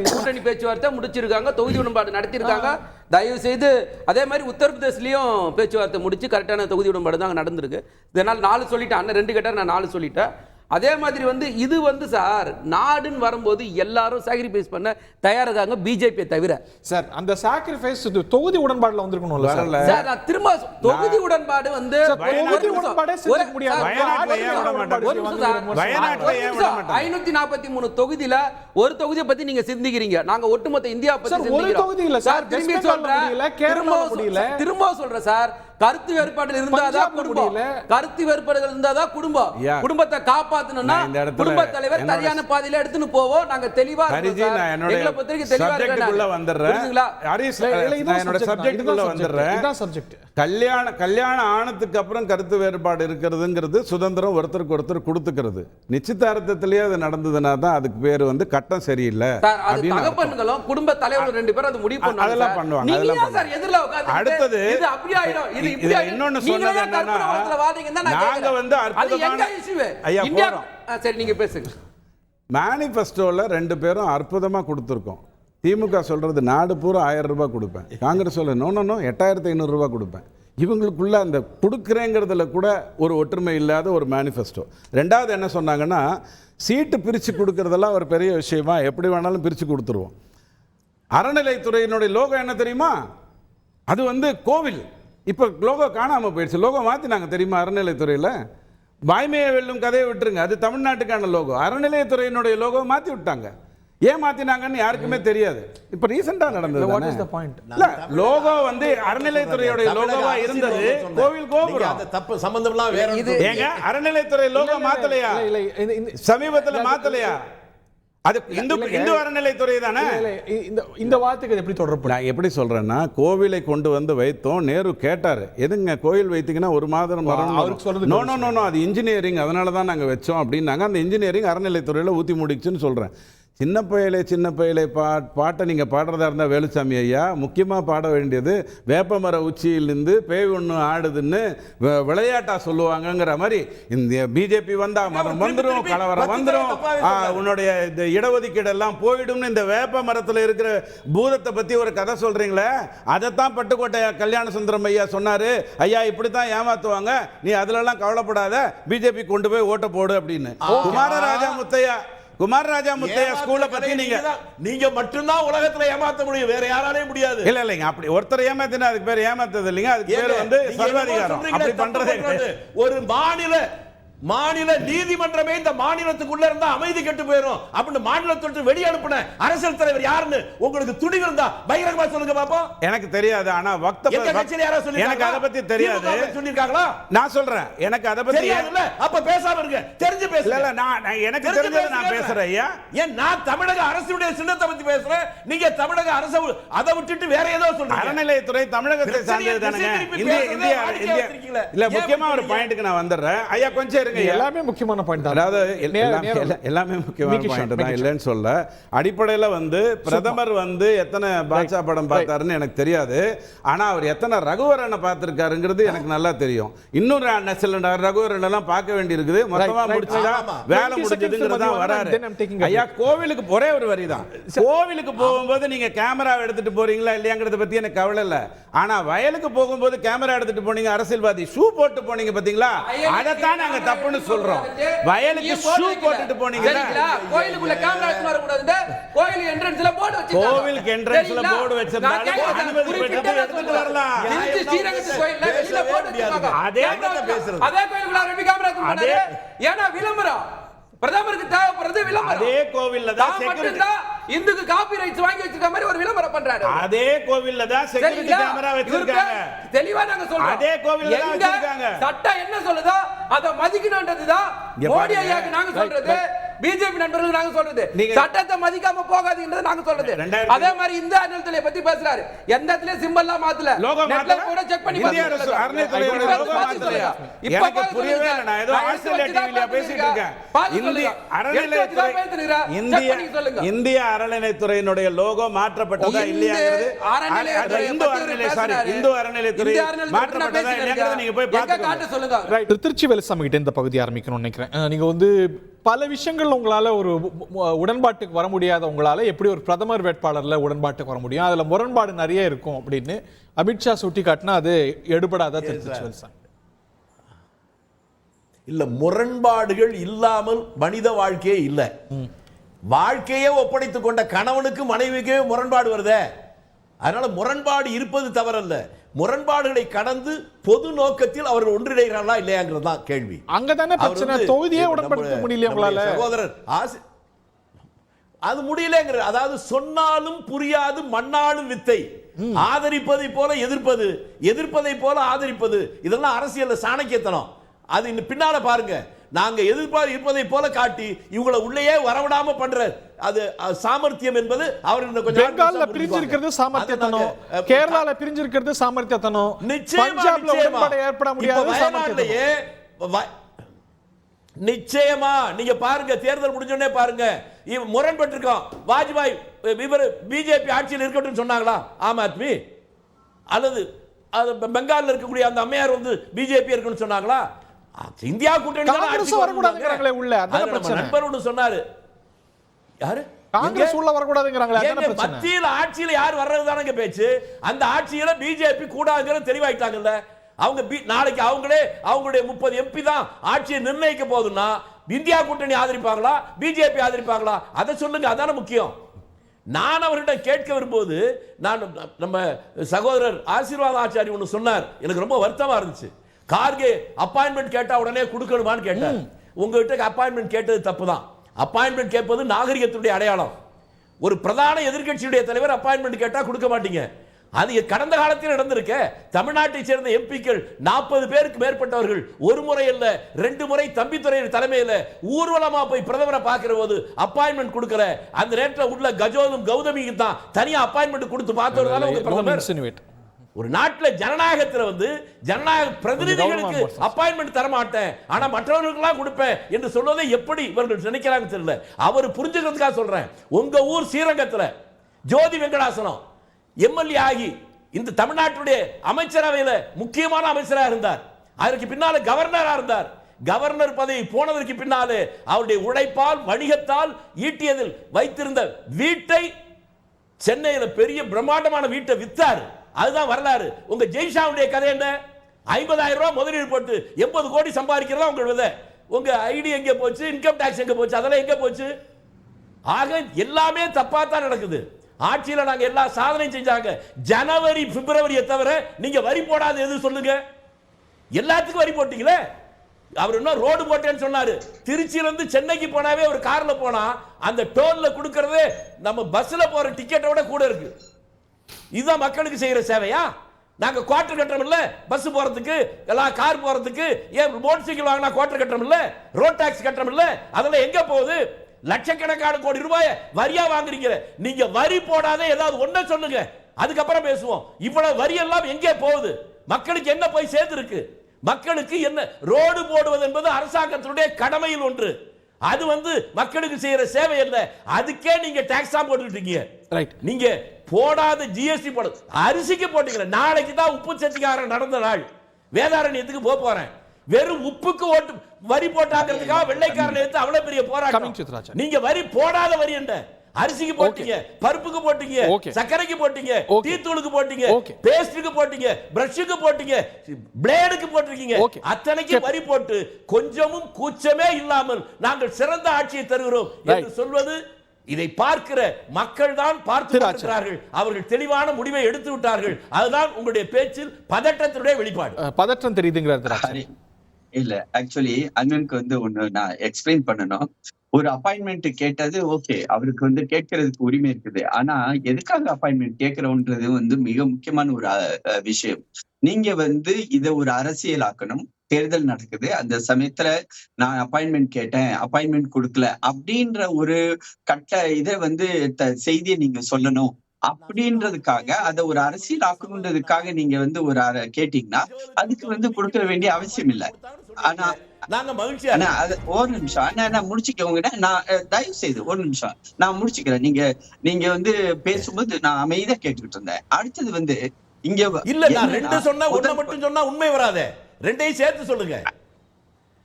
கூட்டணி பேச்சுவார்த்தை முடிச்சிருக்காங்க, தொகுதி உடன்பாடு நடத்திருக்காங்க. தயவு செய்து அதே மாதிரி உத்தரப்பிரதேஷ்லயும் பேச்சுவார்த்தை முடிச்சு கரெக்டான தொகுதி உடன்பாடு தான் நடந்திருக்கு. இதனால் 4 சொல்லிட்டேன், அண்ணன் 2 கேட்டார், நான் 4 சொல்லிட்டேன். அதே மாதிரி வந்து இது வந்து சார் நாடுன்னு வரும்போது எல்லாரும் சாக்ரிஃபைஸ் பண்ண தயாராகாங்க, பிஜேபியை தவிர. சார் அந்த சாக்ரிஃபைஸ் தொகுதி உடன்பாடுல வந்திருக்கணும்ல சார். நான் திரும்ப தொகுதி உடன்பாடு வந்து 543 தொகுதியில ஒரு தொகுதியை பத்தி நீங்க சிந்திக்கிறீங்க, நாங்க ஒட்டுமொத்த இந்தியா பத்தி சிந்திக்கிறோம் சார். திரும்ப சொல்றேன் சார், கருத்து வேறுபாடுகள் இருந்தாதான் குடும்பம், கருத்து வேறுபாடுகள் இருந்தாதான் குடும்பம். குடும்பத்தை காப்பாத்தணும்னா குடும்ப தலைவர் சரியான பாதையில எடுத்துன்னு போவோம். நாங்க தெளிவா கல்யாணம் ஆனதுக்கு அப்புறம் கருத்து வேறுபாடு இருக்கிறதுங்கிறது சுதந்திரம், ஒருத்தருக்கு ஒருத்தர் கொடுத்துக்கிறது. நிச்சயதார்த்தத்திலேயே அது நடந்ததுன்னா தான் அதுக்கு பேர் வந்து கட்டம் சரியில்லை. குடும்ப தலைவர் 2 பேரும் அது முடிவு பண்ணுவாங்க, அதெல்லாம் பண்ணுவாங்க. அடுத்தது இன்னொன்னு சொன்னது என்னன்னா, நாங்க வந்து சரி நீங்க பேசுங்க. மேனிஃபெஸ்டோல 2 பேரும் அற்புதமா கொடுத்துருக்கோம். திமுக சொல்றது நாடு பூரா 1000 ரூபாய் கொடுப்பேன், காங்கிரஸ் சொல்ல நோ 8500 ரூபாய் கொடுப்பேன். இவங்களுக்குள்ள அந்த கொடுக்குறேங்கிறதுல கூட ஒரு ஒற்றுமை இல்லாத ஒரு மேனிஃபெஸ்டோ. 2வது என்ன சொன்னாங்கன்னா, சீட்டு பிரித்து கொடுக்கறதெல்லாம் ஒரு பெரிய விஷயமா, எப்படி வேணாலும் பிரித்து கொடுத்துருவோம். அறநிலைத்துறையினுடைய லோகோ என்ன தெரியுமா? அது வந்து கோவில். இப்போ லோகோ காணாமல் போயிடுச்சு, லோகோ மாற்றினாங்க தெரியுமா? அறநிலையத்துறையில் வாய்மையை வெல்லும் கதையை விட்டுருங்க, அது தமிழ்நாட்டுக்கான லோகோ. அறநிலையத்துறையினுடைய லோகோ மாற்றி விட்டாங்க. ஏன் மாற்றினாங்கன்னு யாருக்குமே தெரியாது. இப்போ ரீசெண்டாக நடந்தது இல்லை, லோகோ வந்து அறநிலையத்துறையோட லோகோவா இருந்தது, கோவில் கோபுரம். தப்பு சம்பந்தம்லாம் வேற. ஏங்க அறநிலையத்துறை லோகோ மாத்தலையா? சமீபத்தில் மாத்தலையா? அது இந்து அறநிலைத்துறை தானே. இந்த வார்த்தைக்கு எப்படி தொடர்பு? நான் எப்படி சொல்றேன்னா, கோவிலை கொண்டு வந்து வைத்தோம், நேரு கேட்டார், எதுங்க கோவில் வைத்தீங்கன்னா 1 மாதம் வரணும். நோ அது இன்ஜினியரிங், அதனால தான் நாங்கள் வச்சோம் அப்படின்னாங்க. அந்த இன்ஜினியரிங் அறநிலைத்துறையில் ஊற்றி முடிச்சுன்னு சொல்கிறேன். சின்ன பயலே பாட்டை நீங்கள் பாடுறதா இருந்தால் வேலுசாமி ஐயா முக்கியமாக பாட வேண்டியது வேப்பமர உச்சியிலிருந்து பேய் ஒன்று ஆடுதுன்னு விளையாட்டாக சொல்லுவாங்கங்கிற மாதிரி இந்த பிஜேபி வந்தால் மதம் வந்துடும், கலவரம் வந்துடும், உன்னுடைய இந்த இடஒதுக்கீடெல்லாம் போயிடும்னு இந்த வேப்ப மரத்தில் இருக்கிற பூதத்தை பற்றி ஒரு கதை சொல்கிறீங்களே, அதைத்தான் பட்டுக்கோட்டை கல்யாண சுந்தரம் ஐயா சொன்னார். ஐயா இப்படி தான் ஏமாற்றுவாங்க, நீ அதிலெல்லாம் கவலைப்படாத, பிஜேபி கொண்டு போய் ஓட்ட போடு அப்படின்னு. குமாரராஜா முத்தையா ஸ்கூலை பத்தி நீங்க மட்டும்தான் உலகத்துல ஏமாத்த முடியும், வேற யாராலையும் முடியாது. இல்லைங்க, அப்படி ஒருத்தர் ஏமாத்தினா அதுக்கு பேர் ஏமாத்தது இல்லைங்க, அதுக்கு பேர் வந்து சர்வாதிகாரம். அப்படி பண்றதே ஒரு மாநில நீதிமன்றமே இந்த மாநிலத்துக்குள்ள இருந்தா அமைதி கெட்டு போயிடும் அப்படின்னு மாநிலத்தை வெளியே அனுப்பின அரசியல் தலைவர் யாருன்னு உங்களுக்கு துணிவு இருந்தா பகிரங்கமா சொல்லுங்க பாப்போம். எனக்கு தெரியாது, ஆனா எனக்கு அதை பத்தி தெரியாது சொல்லிருக்காங்களா? நான் சொல்றேன், எனக்கு அதை பத்தி தெரியாதுல்ல, அப்ப பேசாம இருங்க, தெரிஞ்சு பேசுங்க. இல்ல நான் எனக்கு தெரிஞ்சது நான் பேசுறேன் ஐயா. ஏன் நான் தமிழக அரசுடைய சின்னத்தை பத்தி பேசுறேன், நீங்க தமிழக அரசு அதை விட்டுட்டு வேற ஏதோ சொல்றீங்க. அறநிலையத்துறை தமிழகத்தை சார்ந்தது தானங்க. இந்தியா இல்ல, முக்கியமா ஒரு பாயிண்ட்க்கு நான் வந்துடுறேன் ஐயா, கொஞ்சம் எல்லாமே முக்கியமான பாயிண்ட் தான். அதாவது எல்லாமே முக்கியமான பாயிண்ட் தான், இல்லைன்னு சொல்ல. அடிப்படையில் வந்து பிரதமர் வந்து எத்தனை பாட்சா படம் பார்த்தாருன்னு எனக்கு தெரியாது, ஆனா அவர் எத்தனை ரகுவரனை பார்த்திருக்காருங்கிறது எனக்கு நல்லா தெரியும். இன்னொரு ரகுவரன் எல்லாம் பார்க்க வேண்டி இருக்குது, மொத்தமா முடிச்சுட்டா வேலை முடிஞ்சதுங்கிறது தான் வராரு. ஐயா கோவிலுக்கு ஒரே ஒரு வரி தான், கோவிலுக்கு போகும்போது நீங்க கேமரா எடுத்துட்டு போறீங்களா இல்லையாங்கிறத பத்தி எனக்கு கவலை இல்லை, ஆனா வயலுக்கு போகும்போது கேமரா எடுத்துட்டு போனீங்க, அரசியல்வாதி ஷூ போட்டு போனீங்க பாத்தீங்களா, அதைத்தான் நாங்க தப்புன்னு சொல்றோம். வயலுக்கு ஷூ போட்டுட்டு போனீங்களா, கோயிலுக்குள்ள கேமரா எடுத்து வர கூடாதுன்னு கோயில் என்ட்ரன்ஸ்ல போர்டு வச்சிருக்காங்க. கோவிலுக்கு என்ட்ரன்ஸ்ல போர்டு வச்சிருந்தாங்க, அனுமதி பெற்று எடுத்துட்டு வரலாம். இந்த ஸ்ரீரங்கத்து கோயில்ல வெளியில போர்டு வச்சிருக்காங்க, அதே பேசுறது, அதே கோயிலுக்குள்ள ரெண்டு கேமரா எடுத்து ஏன்னா விளம்பரம் பிரதமருக்கு தேவைப்படுறது விளம்பரம். அதே கோவில்ல தான் செக்யூரிட்டி இந்துக்கு காப்பி ரைட்ஸ் வாங்கி வச்சிருக்க மாதிரி ஒரு விளம்பரம் பண்றாரு. அதே கோவில்ல தான் செக்யூரிட்டி கேமரா வச்சிருக்காங்க, தெளிவா நாங்க சொல்றோம். அதே கோவில்ல தான் வச்சிருக்காங்க. சட்டம் என்ன சொல்லுதோ அத மதிக்கணும்ன்றதுதான் மோடி ஐயாக்கு நாங்க சொல்றது, பிஜேபி நண்பர்களுக்கு நாங்க சொல்றது, சட்டத்தை மதிக்காம போகாதீங்கன்றது நாங்க சொல்றது. அதே மாதிரி இந்த அறநிலையத்துறை பத்தி பேசுறாரு, எந்த இடத்துல சிம்பல்லாம் மாத்தல, நெட்ல கூட செக் பண்ணி பாருங்க. அறநிலையத்துறையோட லோகோ மாத்தலையா? எனக்கு புரியவே இல்ல, நான் ஏதோ ஆஸ்திரேலியா டிவில பேசிட்டு இருக்கேன். இந்திய அறநிலையத்துறையினுடைய லோகோ மாற்றப்பட்டதா இல்லையாங்கிறது, இந்து அறநிலையத்துறை மாற்றப்பட்டதா இல்லையாங்கிறது நீங்க போய் பார்த்து சொல்லுங்க. ரைட், திருச்சி வேலுசாமி கிட்ட இந்த பகுதி ஆரம்பிக்கணும்னு நினைக்கிறேன். நீங்க வந்து பல விஷயங்கள் உங்களால ஒரு உடன்பாட்டுக்கு வர முடியாத உங்களால எப்படி ஒரு பிரதமர் வேட்பாளர்ல உடன்பாட்டுக்கு வர முடியும், அதுல முரண்பாடு நிறைய இருக்கும் அப்படின்னு அமித்ஷா சுட்டி காட்டினா அது எடுபடாத திருச்சி வேலுசாமி. இல்ல, முரண்பாடுகள் இல்லாமல் மனித வாழ்க்கையே இல்ல. வாழ்க்கையே ஒப்படைத்துக் கொண்ட கணவனுக்கு மனைவிக்கே முரண்பாடு வருதே, அதனால முரண்பாடு இருப்பது தவறல்ல, முரண்பாடுகளை கடந்து பொது நோக்கத்தில் அவர்கள் ஒன்றிணைகிறார்களா இல்லையாங்கிறது தான் கேள்வி. அங்கதானே பிரச்சனை, தொகுதியே உடன்படுத்த முடியல உங்களால. சகோதரர் அது முடியலங்கிற, அதாவது சொன்னாலும் புரியாது மண்ணாளும் வித்தை, ஆதரிப்பதை போல எதிர்ப்பது, எதிர்ப்பதை போல ஆதரிப்பது, இதெல்லாம் அரசியல் சாணக்கியத்தனம். அது இன்னும் பின்னால பாருங்க, நாங்க இருப்பதை போல காட்டி இவங்களை உள்ளேயே வரவிடாம பண்ற அது சாமர்த்தியம் என்பது அவர்கள் கொஞ்சம் பெங்கால்ல பிரிஞ்சிருக்கிறது சாமர்த்தியத்தனம், கேரளால பிரிஞ்சிருக்கிறது சாமர்த்தியத்தனம், பஞ்சாப்ல உடன்பாடு ஏற்பட முடியாது சாமர்த்தியத்தனம். நிச்சயமா நீங்க பாருங்க, தேர்தல் முடிஞ்சோடனே பாருங்க, முரண்பட்டிருக்கோம். வாஜ்பாய் இவர் பிஜேபி ஆட்சியில் இருக்கட்டும் சொன்னாங்களா ஆம் ஆத்மி? அல்லது பெங்கால்ல இருக்கக்கூடிய அந்த அம்மையார் வந்து பிஜேபி இருக்குன்னு சொன்னாங்களா? இந்தியா கூட்டணி நண்பர் ஒன்று சொன்னாரு, யாரு காங்கிரஸ் உள்ள வரக்கூடாதுங்கிறாங்களே, மத்தியில் ஆட்சியில யார் வர்றதுதானங்க பேச்சு. அந்த ஆட்சியில பிஜேபி கூடாதுங்கிற தெளிவாயிட்டாங்கல்ல. அவங்க நாளைக்கு அவங்களே அவங்களுடைய 30 MP தான் ஆட்சியை நிர்ணயிக்க போகுதுன்னா இந்தியா கூட்டணி ஆதரிப்பாங்களா பிஜேபி ஆதரிப்பாங்களா? அதை சொல்லுங்க, அதான முக்கியம். நான் அவர்கிட்ட கேட்க வரும்போது, நான் நம்ம சகோதரர் ஆசீர்வாத ஆச்சாரி ஒன்று சொன்னார், எனக்கு ரொம்ப வருத்தமா இருந்துச்சு. கார்கே அப்பாயின்மெண்ட் கேட்டா உடனே கொடுக்கணுமான்னு கேட்டார். உங்ககிட்ட அப்பாயின்மெண்ட் கேட்டது தப்பு தான். அப்பாயின்மெண்ட் கேட்பது நாகரிகத்துடைய அடையாளம். ஒரு பிரதான எதிர்க்கட்சியுடைய தலைவர் அப்பாயின்மெண்ட் கேட்டா கொடுக்க மாட்டீங்க. அது கடந்த காலத்தில் நடந்திருக்க. தமிழ்நாட்டை சேர்ந்த எம்பிக்கள் 40 பேருக்கு மேற்பட்டவர்கள் ஒரு முறை அல்ல 2 முறை தம்பித்துறை தலைமையில் ஊர்வலமா போய் பிரதமரை பார்க்கிற போது அப்பாயின்மெண்ட் கொடுக்கிற அந்த நேரத்தில் உள்ள கஜோதும் கௌதமிக்கு தான் தனியா அப்பாயின்மெண்ட் கொடுத்து பார்த்தவர்தான உங்க பிரதமர். ஒரு நாட்டுல ஜனநாயகத்துல வந்து ஜனநாயக பிரதிநிதிகளுக்கு அப்பாயின்மெண்ட் தர மாட்டேன் ஆனா மற்றவர்களுக்கெல்லாம் கொடுப்பேன் என்று சொல்வதை எப்படி இவர்கள் நினைக்கிறாங்க தெரியல. அவர் புரிஞ்சுக்கிறதுக்காக சொல்றேன். உங்க ஊர் ஸ்ரீரங்கத்துல ஜோதி வெங்கடாசலம் எம்எல்ஏ ஆகி இந்த தமிழ்நாட்டுடைய அமைச்சரவையில முக்கியமான அமைச்சராக இருந்தார். அதற்கு பின்னால கவர்னரா இருந்தார். கவர்னர் பதவி போனதற்கு பின்னாலே அவருடைய உழைப்பால் வணிகத்தால் ஈட்டியதில் வைத்திருந்த வீட்டை சென்னையில பெரிய பிரம்மாண்டமான வீட்டை வித்தார். அதுதான் வரலாறு. உங்க ஜெய்ஷாவுடைய கதை என்ன? 50,000 ரூபாய் முதலீடு போட்டு 80 கோடி சம்பாதிக்கிறதா உங்க விதை. உங்க ஐடி எங்க போச்சு? இன்கம் டாக்ஸ் எங்க போச்சு? அதெல்லாம் எங்க போச்சு? ஆக எல்லாமே தப்பா தான் நடக்குது. ஆட்சியில நாங்க எல்லா சாதனையும் செஞ்சாங்க. ஜனவரி பிப்ரவரியை தவிர நீங்க வரி போடாத எது சொல்லுங்க? எல்லாத்துக்கும் வரி போட்டீங்களே. அவர் என்ன ரோடு போட்டேன்னு சொன்னாரு. திருச்சியில இருந்து சென்னைக்கு போனாவே ஒரு கார்ல போனா அந்த டோல்ல கொடுக்கறதே நம்ம பஸ்ல போற டிக்கெட்டை விட கூட இருக்கு. இதுதான் மக்களுக்கு செய்யற சேவையா? நாங்க குவார்டர் கட்டணம் இல்ல பஸ் போறதுக்கு, எல்லாம் கார் போறதுக்கு, ஏன் மோட்டார் சைக்கிள் வாங்கினா குவார்டர் கட்டணம் இல்ல, ரோட் டாக்ஸ் கட்டணம் இல்ல, அதெல்லாம் எங்க போகுது? லட்சக்கணக்கான கோடி ரூபாய் வரியா வாங்குறீங்க. நீங்க வரி போடாத ஏதாவது ஒண்ணு சொல்லுங்க, அதுக்கப்புறம் பேசுவோம். இவ்வளவு வரி எல்லாம் எங்கே போகுது? மக்களுக்கு என்ன போய் சேர்ந்து இருக்கு? மக்களுக்கு என்ன? ரோடு போடுவது என்பது அரசாங்கத்தினுடைய கடமையில் ஒன்று. அது வந்து மக்களுக்கு செய்யற சேவை அல்ல. அதுக்கே நீங்க டாக்ஸ் தான் போட்டுட்டீங்க. நீங்க போடாத ஜிஎஸ்டி போட அரிசிக்கு போட்டீங்க. நாளைக்கு தான் உப்பு சத்தியாகிரகம் நடந்த நாள். வேதாரண்யத்துக்கு போறேன். வெறும் உப்புக்கு ஓட்டு வரி போட்டாங்கிறதுக்காக வெள்ளைக்காரன் எடுத்து அவ்வளவு பெரிய போராட்டம். நீங்க வரி போடாத வரி என்ன? அரிசிக்கு போட்டீங்க, பருப்புக்கு போட்டீங்க, சர்க்கரைக்கு போட்டீங்க, டீத்தூளுக்கு போட்டீங்க, பேஸ்டுக்கு போட்டீங்க, பிரஷ்க்கு போட்டீங்க, பிளேடுக்கு போட்டிருக்கீங்க. அத்தனைக்கு வரி போட்டு கொஞ்சமும் கூச்சமே இல்லாமல் நாங்கள் சிறந்த ஆட்சியை தருகிறோம் என்று சொல்வது, இதை பார்க்கிற மக்கள் தான் பார்த்து இருக்கிறார்கள். அவர்கள் தெளிவான முடிவை எடுத்து விட்டார்கள். அதுதான் உங்களுடைய பேச்சில் பதட்டத்தினுடைய வெளிப்பாடு. பதட்டம் தெரியுதுங்கிறார். இல்ல, ஆக்சுவலி அண்ணனுக்கு வந்து ஒண்ணு நான் எக்ஸ்பிளைன் பண்ணணும். ஒரு அப்பாயின்மெண்ட் கேட்டது ஓகே, அவருக்கு வந்து கேட்கறதுக்கு உரிமை இருக்குது. ஆனா எதுக்காக அப்பாயின்மெண்ட் கேட்கிறோன்றது வந்து மிக முக்கியமான ஒரு விஷயம். நீங்க வந்து இதை ஒரு அரசியல் ஆக்கணும். தேர்தல் நடக்குது, அந்த சமயத்துல நான் அப்பாயின்மெண்ட் கேட்டேன், அப்பாயின்மெண்ட் கொடுக்கல அப்படின்ற ஒரு இதை வந்து செய்தியை நீங்க சொல்லணும். அப்படின்றதுக்காக அதை ஒரு அரசியல் ஆக்கணுன்றதுக்காக நீங்க வந்து ஒரு கேட்டீங்கன்னா அதுக்கு வந்து கொடுக்க வேண்டிய அவசியம் இல்லை. ஆனா ஒரு நிமிஷம் நான் முடிச்சுக்கோங்க. நான் தயவு செய்து ஒரு நிமிஷம் நான் முடிச்சுக்கிறேன். நீங்க வந்து பேசும்போது நான் அமைதியா கேட்டுக்கிட்டு இருந்தேன். அடுத்தது வந்து இங்க இல்ல, நான் ரெண்டு சொன்னா ஒண்ணு மட்டும் சொன்னா உண்மை வராதே. ரெண்டையும் சேர்த்து சொல்லுங்க.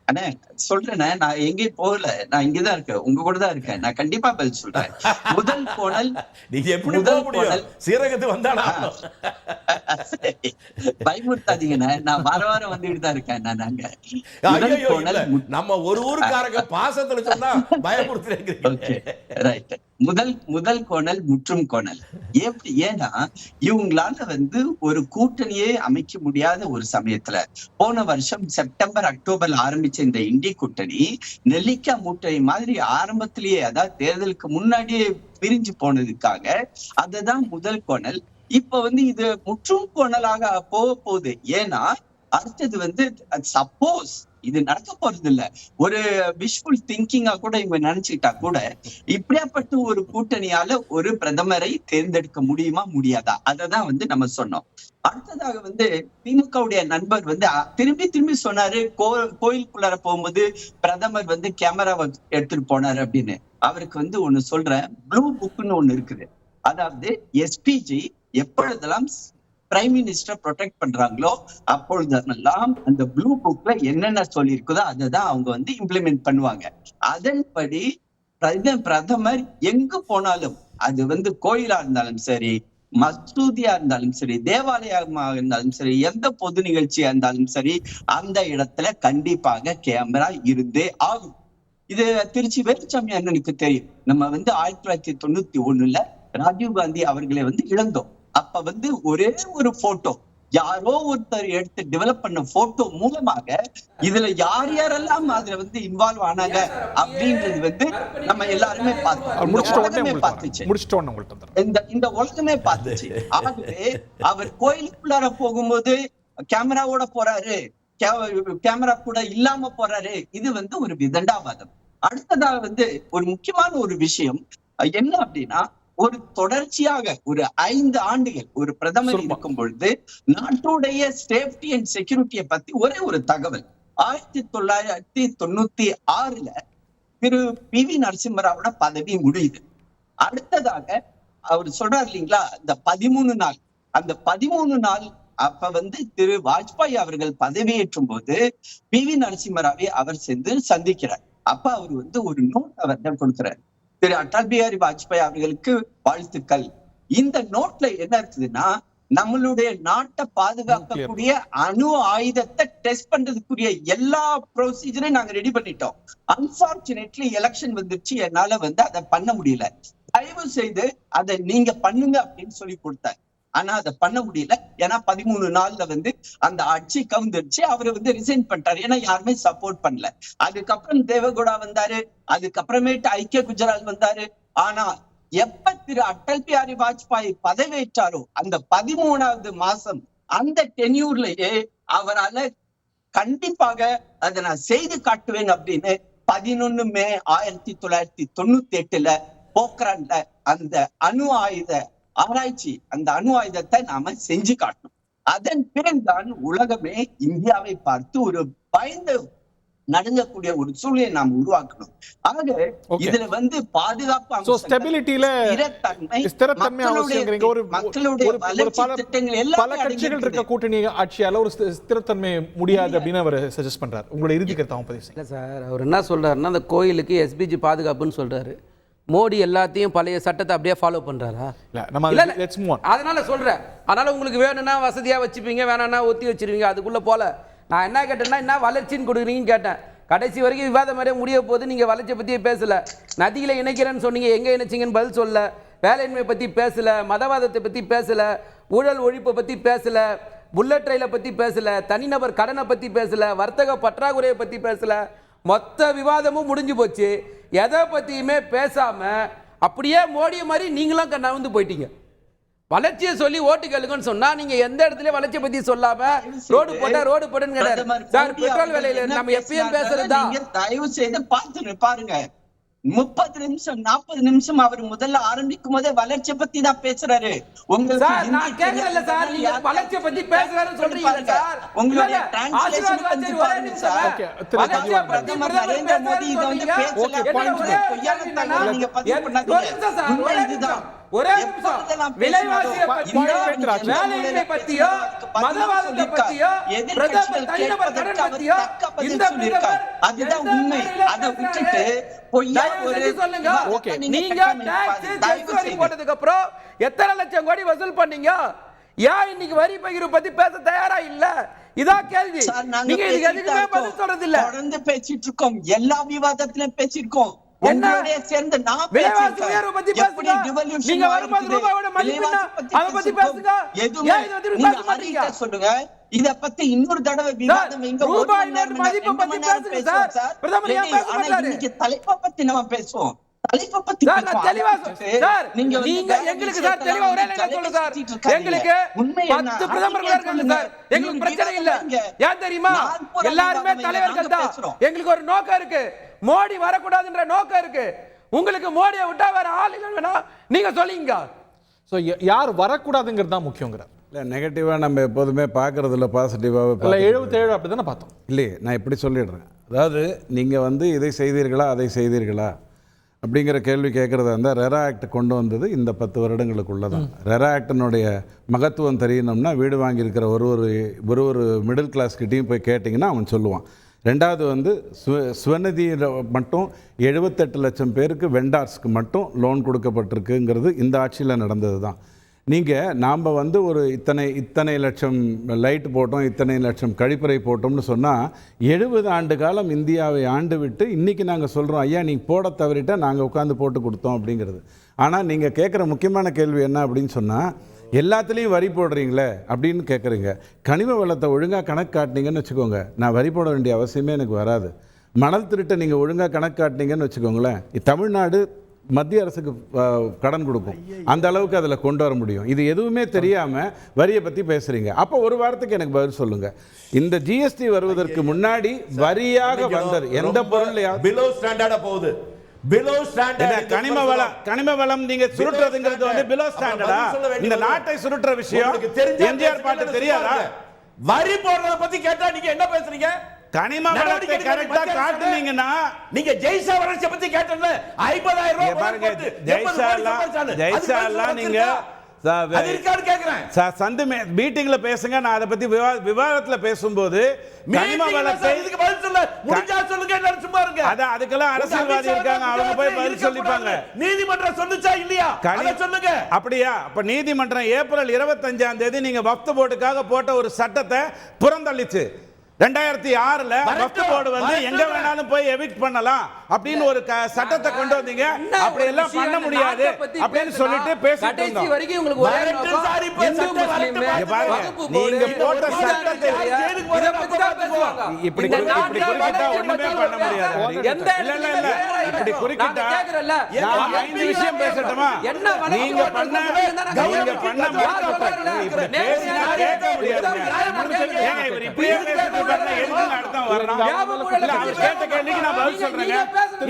அண்ணே சொல்றேன், நான் எங்கேயும் போகல, நான் இங்கதான் இருக்கேன், உங்க கூட தான் இருக்கேன். நான் கண்டிப்பா பதில் சொல்றேன். முதல் கோணல் நீங்க எப்படி போக முடியும்? சீரகத்து வந்தானா பயமுறுத்தாதீங்கண்ணே, நான் வாரம் வந்துட்டு தான் இருக்கேன். நான் அங்க நம்ம ஒரு ஊருக்காரங்க பாசத்துல சொன்னா பயமுறுத்துறீங்க. முதல் கோணல் முற்றும் கோணல். ஏன்னா இவங்களால வந்து ஒரு கூட்டணியே அமைக்க முடியாத ஒரு சமயத்துல போன வருஷம் செப்டம்பர் அக்டோபர்ல ஆரம்பிச்ச இந்த இந்திய கூட்டணி நெல்லிக்காய் மூட்டை மாதிரி ஆரம்பத்திலேயே, அதாவது தேர்தலுக்கு முன்னாடியே பிரிஞ்சு போனதுக்காக அதுதான் முதல் கோணல். இப்ப வந்து இது முற்றும் கோணலாக போகுது. ஏன்னா அடுத்தது வந்து சப்போஸ் இது நடக்க போறது இல்ல, ஒரு விஷுவல் திங்கிங்கா கூட இவங்க நினைச்சுக்கிட்டா கூட இப்படியாப்பட்ட ஒரு கூட்டணியால ஒரு பிரதமரை தேர்ந்தெடுக்க முடியுமா முடியாதா, அததான் வந்து நம்ம சொன்னோம். அடுத்ததாக வந்து திமுகவுடைய நண்பர் வந்து திரும்பி சொன்னாரு, கோயிலுக்குள்ளார போகும்போது பிரதமர் வந்து கேமராவை எடுத்துட்டு போனாரு அப்படின்னு. அவருக்கு வந்து ஒண்ணு சொல்றேன், ப்ளூ புக்னு ஒண்ணு இருக்குது. அதாவது எஸ்பிஜி எப்பொழுதெல்லாம் பிரைம் மினிஸ்டர் ப்ரொடெக்ட் பண்றாங்களோ அப்பொழுதெல்லாம் அந்த ப்ளூ புக்ல என்னென்ன சொல்லி இருக்குதோ அதை தான் அவங்க வந்து இம்ப்ளிமெண்ட் பண்ணுவாங்க. அதன்படி பிரதமர் எங்க போனாலும், அது வந்து கோயிலா இருந்தாலும் சரி, மசூதியா இருந்தாலும் சரி, தேவாலயமாக இருந்தாலும் சரி, எந்த பொது நிகழ்ச்சியா இருந்தாலும் சரி, அந்த இடத்துல கண்டிப்பாக கேமரா இருந்தே ஆகும். இது திருச்சி வேலுச்சாமி அண்ணனுக்கு தெரியும். நம்ம வந்து 1991 ராஜீவ்காந்தி அவர்களை வந்து இழந்தோம். அப்ப வந்து ஒரே ஒரு போட்டோ, யாரோ ஒருத்தர் எடுத்து டெவலப் பண்ண போட்டோ மூலமாக இதுல யாரெல்லாம் அதுல வந்து இன்வால்வ் ஆனாங்க அப்படின்றது வந்து நம்ம எல்லாருமே பார்த்தோம். இந்த உலகமே பார்த்துச்சு. ஆகவே அவர் கோயிலுக்குள்ளார போகும்போது கேமராவோட போறாரு, கேமரா கூட இல்லாம போறாரு, இது வந்து ஒரு விதண்டாவாதம். அடுத்ததாக வந்து ஒரு முக்கியமான ஒரு விஷயம் என்ன அப்படின்னா, ஒரு தொடர்ச்சியாக ஒரு 5 ஆண்டுகள் ஒரு பிரதமர் இருக்கும் பொழுது நாட்டுடைய சேஃப்டி அண்ட் செக்யூரிட்டியை பத்தி ஒரே ஒரு தகவல். 1996 திரு PV நரசிம்மராவோட பதவி முடியுது. அடுத்ததாக அவர் சொல்றாரு இல்லைங்களா, இந்த 13 நாள், அந்த 13 நாள் அப்ப திரு வாஜ்பாய் அவர்கள் பதவியேற்றும் போது PV நரசிம்மராவை அவர் சென்று சந்திக்கிறார். அப்ப அவர் ஒரு நோட் அவர்தான் கொடுக்கிறார். திரு அடல் பிஹாரி வாஜ்பாய் அவர்களுக்கு வாழ்த்துக்கள். இந்த நோட்ல என்ன இருக்குதுன்னா, நம்மளுடைய நாட்டை பாதுகாக்கக்கூடிய அணு ஆயுதத்தை டெஸ்ட் பண்றதுக்குரிய எல்லா ப்ரொசீஜரையும் நாங்க ரெடி பண்ணிட்டோம். அன்பார்ச்சுனேட்லி எலெக்ஷன் வந்துருச்சு, என்னால அதை பண்ண முடியல, தயவு செய்து அதை நீங்க பண்ணுங்க அப்படின்னு சொல்லி கொடுத்தார். ஆனா அதை பண்ண முடியல. ஏன்னா 13 நாள்ல அந்த ஆட்சி கவுந்துருச்சு. அவரு ரிசைன் பண்ணிட்டாரு. ஏன்னா யாருமே சப்போர்ட் பண்ணல. அதுக்கப்புறம் தேவகவுடா வந்தாரு, அதுக்கப்புறமேட்டு ஐக்கிய குஜராத் வந்தாரு. ஆனா எப்ப திரு அடல் பிஹாரி வாஜ்பாய் பதவியேற்றாரோ அந்த 13வது மாசம் அந்த டென்யூர்லயே அவரால கண்டிப்பாக அதை நான் செய்து காட்டுவேன் அப்படின்னு 11 மே 1998 போக்ரான்ல அந்த அணு ஆயுத ஆராய்ச்சி, அந்த அணு ஆயுதத்தை நாம செஞ்சு காட்டணும். அதன் பிறகுதான் உலகமே இந்தியாவை பார்த்து ஒரு பயந்து நடங்கக்கூடிய ஒரு சூழலை நாம் உருவாக்கணும். ஆக இதுல பாதுகாப்பு பல கட்சிகள் இருக்க கூட்டணி ஆட்சியால ஒரு ஸ்திரத்தன்மை முடியாது அப்படின்னு அவர் சஜஸ்ட் பண்றாரு. உங்களோட இறுதி கருத்து சார், அவர் என்ன சொல்றாருன்னா, அந்த கோயிலுக்கு SPG பாதுகாப்புன்னு சொல்றாரு. மோடி எல்லாத்தையும் பழைய சட்டத்தை அப்படியே ஃபாலோ பண்றாரா? அதனால சொல்றேன். அதனால உங்களுக்கு வேணும்னா வசதியா வச்சுப்பீங்க, வேணாம்னா ஒத்தி வச்சிருவீங்க. அதுக்குள்ள போல நான் என்ன கேட்டேன்னா, என்ன வளர்ச்சின்னு கொடுக்குறீங்கன்னு கேட்டேன். கடைசி வரைக்கும் விவாதம் மாதிரியே முடிய போது. நீங்க வளர்ச்சியை பத்தியே பேசல. நதிகளை இணைக்கிறேன்னு சொன்னீங்க, எங்க இணைச்சிங்கன்னு பதில் சொல்ல. வேலையின்மை பத்தி பேசல, மதவாதத்தை பத்தி பேசல, ஊழல் ஒழிப்பை பத்தி பேசல, புல்லட் ரயிலை பத்தி பேசல, தனிநபர் கடனை பத்தி பேசல, வர்த்தக பற்றாக்குறையை பத்தி பேசல. மொத்த விவாதமும் முடிஞ்சு போச்சு. எதை பத்தியுமே பேசாம அப்படியே மோடிய மாதிரி நீங்களும் நகர்ந்து போயிட்டீங்க. வளர்ச்சியை சொல்லி ஓட்டு கேளுங்கன்னு சொன்னா நீங்க எந்த இடத்துல வளர்ச்சியை பத்தி சொல்லாம ரோடு போட்டுன்னு கிடையாது சார். பெட்ரோல் விலையில நம்ம எப்பயும் பேசுறதா. தயவு செய்து பார்த்து பாருங்க, 30 நிமிஷம் 40 நிமிஷம் அவர் முதல்ல ஆரம்பிக்கும் போதே வளர்ச்சியை பத்தி தான் பேசுறாரு. உங்களுக்கு நான் கேக்குறேன்ல சார், நீங்க வளர்ச்சியை பத்தி பேசுறாருன்னு சொல்றீங்க சார். உங்களுடைய டிரான்ஸ்லேஷன் பத்தி பாருங்க சார். பிரதமர் நரேந்திர மோடி இத பேசல, பொய்யான தகவல் நீங்க பதிவு பண்ணாதீங்க. இதுதான் ஒரே நிமிஷம். விலைவாசியை பத்தியோ, வேலையின்மை பத்தியோ, மதவாதத்தை பத்தியோ, பிரதமர் தனிநபர் கடன் பத்தியோ இந்த பிரதமர் அதுதான் உண்மை. அதை விட்டுட்டு பொய்யா சொல்லுங்க. நீங்க டாக்ஸ் வரி போட்டதுக்கு அப்புறம் எத்தனை லட்சம் கோடி வசூல் பண்ணீங்க? ஏன் இன்னைக்கு வரி பகிர்வு பத்தி பேச தயாரா இல்ல? இதான் கேள்வி. நீங்க இதுக்கு எதுக்குமே பதில் சொல்றது இல்ல. தொடர்ந்து பேசிட்டு இருக்கோம், எல்லா விவாதத்திலும் பேசிருக்கோம். சேர்ந்து விலைவாசி உயர்வு பத்தி பேசுங்க. நீங்க வரும்போது ரூபாயோட மதிப்பு அத பத்தி பேசுங்க. சொல்லுங்க. இத பத்தி இன்னொரு தடவை விவாதம் எங்க ரூபாயோட மதிப்பு பத்தி பேசுங்க சார். பிரதமர் ஏன் பேச மாட்டாரு? இன்னைக்கு தலைப்பை பத்தி நம்ம பேசுவோம். தலைப்பை பத்தி சார் தெளிவா சார். நீங்க எங்களுக்கு சார் தெளிவா ஒரே லைன்ல சொல்லுங்க சார். எங்களுக்கு 10 பிரதமர்கள் இருக்காங்க சார். எங்களுக்கு பிரச்சனை இல்ல. ஏன் தெரியுமா? எல்லாரும் தலைவர்கள் தான். எங்களுக்கு ஒரு நோக்கம் இருக்கு. மோடி வரக்கூடாதுன்ற நோக்கம் இருக்கு. உங்களுக்கு மோடியை விட்டா வேற ஆள் இல்லைன்னா நீங்க சொல்லுங்க. ஸோ யார் வரக்கூடாதுங்கிறது தான் முக்கியங்கிறார். இல்லை, நெகட்டிவாக நம்ம எப்போதுமே பார்க்குறதில்ல, பாசிட்டிவாகவே இல்லை. 77 அப்படி தானே பார்த்தோம். இல்லையே, நான் இப்படி சொல்லிடுறேன். அதாவது நீங்கள் இதை செய்தீர்களா அதை செய்தீர்களா அப்படிங்கிற கேள்வி கேட்குறதா இருந்தால், ரெரா ஆக்ட் கொண்டு வந்தது இந்த 10 வருடங்களுக்குள்ளே தான். ரெரா ஆக்டினுடைய மகத்துவம் தெரியணும்னா வீடு வாங்கியிருக்கிற ஒரு மிடில் கிளாஸ்கிட்டையும் போய் கேட்டிங்கன்னா அவன் சொல்லுவான். ரெண்டாவது ஸ்வநிதியில் மட்டும் 78 லட்சம் பேருக்கு வெண்டார்ஸ்க்கு மட்டும் லோன் கொடுக்கப்பட்டிருக்குங்கிறது இந்த ஆட்சியில் நடந்தது தான். நாம் ஒரு இத்தனை லட்சம் லைட் போட்டோம், இத்தனை லட்சம் கழிப்பறை போட்டோம்னு சொன்னால் 70 ஆண்டு காலம் இந்தியாவை ஆண்டு விட்டு இன்றைக்கி நாங்கள் சொல்கிறோம், ஐயா நீங்கள் போட தவறிட்டா நாங்கள் உட்காந்து போட்டு கொடுத்தோம் அப்படிங்கிறது. ஆனால் நீங்கள் கேட்குற முக்கியமான கேள்வி என்ன அப்படின்னு சொன்னால், எல்லாத்துலேயும் வரி போடுறீங்களே அப்படின்னு கேட்குறீங்க. கனிம வளத்தை ஒழுங்காக கணக்கு காட்டினீங்கன்னு வச்சுக்கோங்க, நான் வரி போட வேண்டிய அவசியமே எனக்கு வராது. மணல் திருட்டை நீங்கள் ஒழுங்காக கணக்கு காட்டினீங்கன்னு வச்சுக்கோங்களேன், தமிழ்நாடு மத்திய அரசுக்கு கடன் கொடுக்கும், அந்த அளவுக்கு அதில் கொண்டு வர முடியும். இது எதுவுமே தெரியாமல் வரியை பற்றி பேசுகிறீங்க. அப்போ ஒரு வாரத்துக்கு எனக்கு பதில் சொல்லுங்கள். இந்த GST வருவதற்கு முன்னாடி வரியாக வந்தது எந்த பொருள் பிலோ ஸ்டாண்டர்டா போகுது. below standard. கனிம வளம் நீங்க சுருட்டுறதுங்கிறது வந்து below standard. இந்த நாட்டை சுருட்டுற விஷயம் எம்ஜிஆர் பாட்டு தெரியாதா? வரி போடுறத பத்தி கேட்டா நீங்க என்ன பேசுறீங்க? கனிம வளத்தை கரெக்ட்டா காட்டுனீங்கன்னா நீங்க ஜெய்சா வளர்ச்சி பத்தி கேட்டல 50000 ரூபாய் பாருங்க. ஜெய்சாலா நீங்க அதிர்காடு கேக்குறேன் சந்து மீட்டிங்ல பேசுங்க. நான் அதை பத்தி விவாதத்துல பேசும்போது கனிம வளத்தை இதுக்கு பதில் சொல்ல முடிஞ்சா சொல்லுங்க, எல்லாரும் சும்மா இருங்க. அதுக்கெல்லாம் அரசியல்வாதி இருக்காங்க, அவங்க போய் பதில் சொல்லிப்பாங்க. நீதிமன்றம் சொல்லுச்சா இல்லையா அத சொல்லுங்க. அப்படியா? அப்ப நீதிமன்றம் ஏப்ரல் 25ஆம் தேதி நீங்க வக்ஃப் போர்டுக்காக போட்ட ஒரு சட்டத்தை புறந்தள்ளிச்சு. 2006ல வக்ஃப் போர்டு வந்து எங்க வேணாலும் போய் எவிக்ட் பண்ணலாம் அப்படின்னு ஒரு சட்டத்தை கொண்டு வந்தீங்க. அப்படி எல்லாம் பண்ண முடியாது அப்படின்னு சொல்லிட்டு பேசிட்டு இருந்தோம். நீங்க போட்ட சட்டத்தை இப்படி குறுக்கிட்டா ஒண்ணுமே பண்ண முடியாது. இல்ல இப்படி குறுக்கிட்டா நான் 5 விஷயம் பேசட்டுமா? நீங்க பண்ண இப்படி பேசினா கேட்க முடியாது. ஏங்க இவர் இப்படியே பேசிட்டு எதுக்கு அர்த்தம் வர்றான்? இல்ல அவர் கேட்ட கேள்விக்கு நான் பதில் சொல்றேங்க.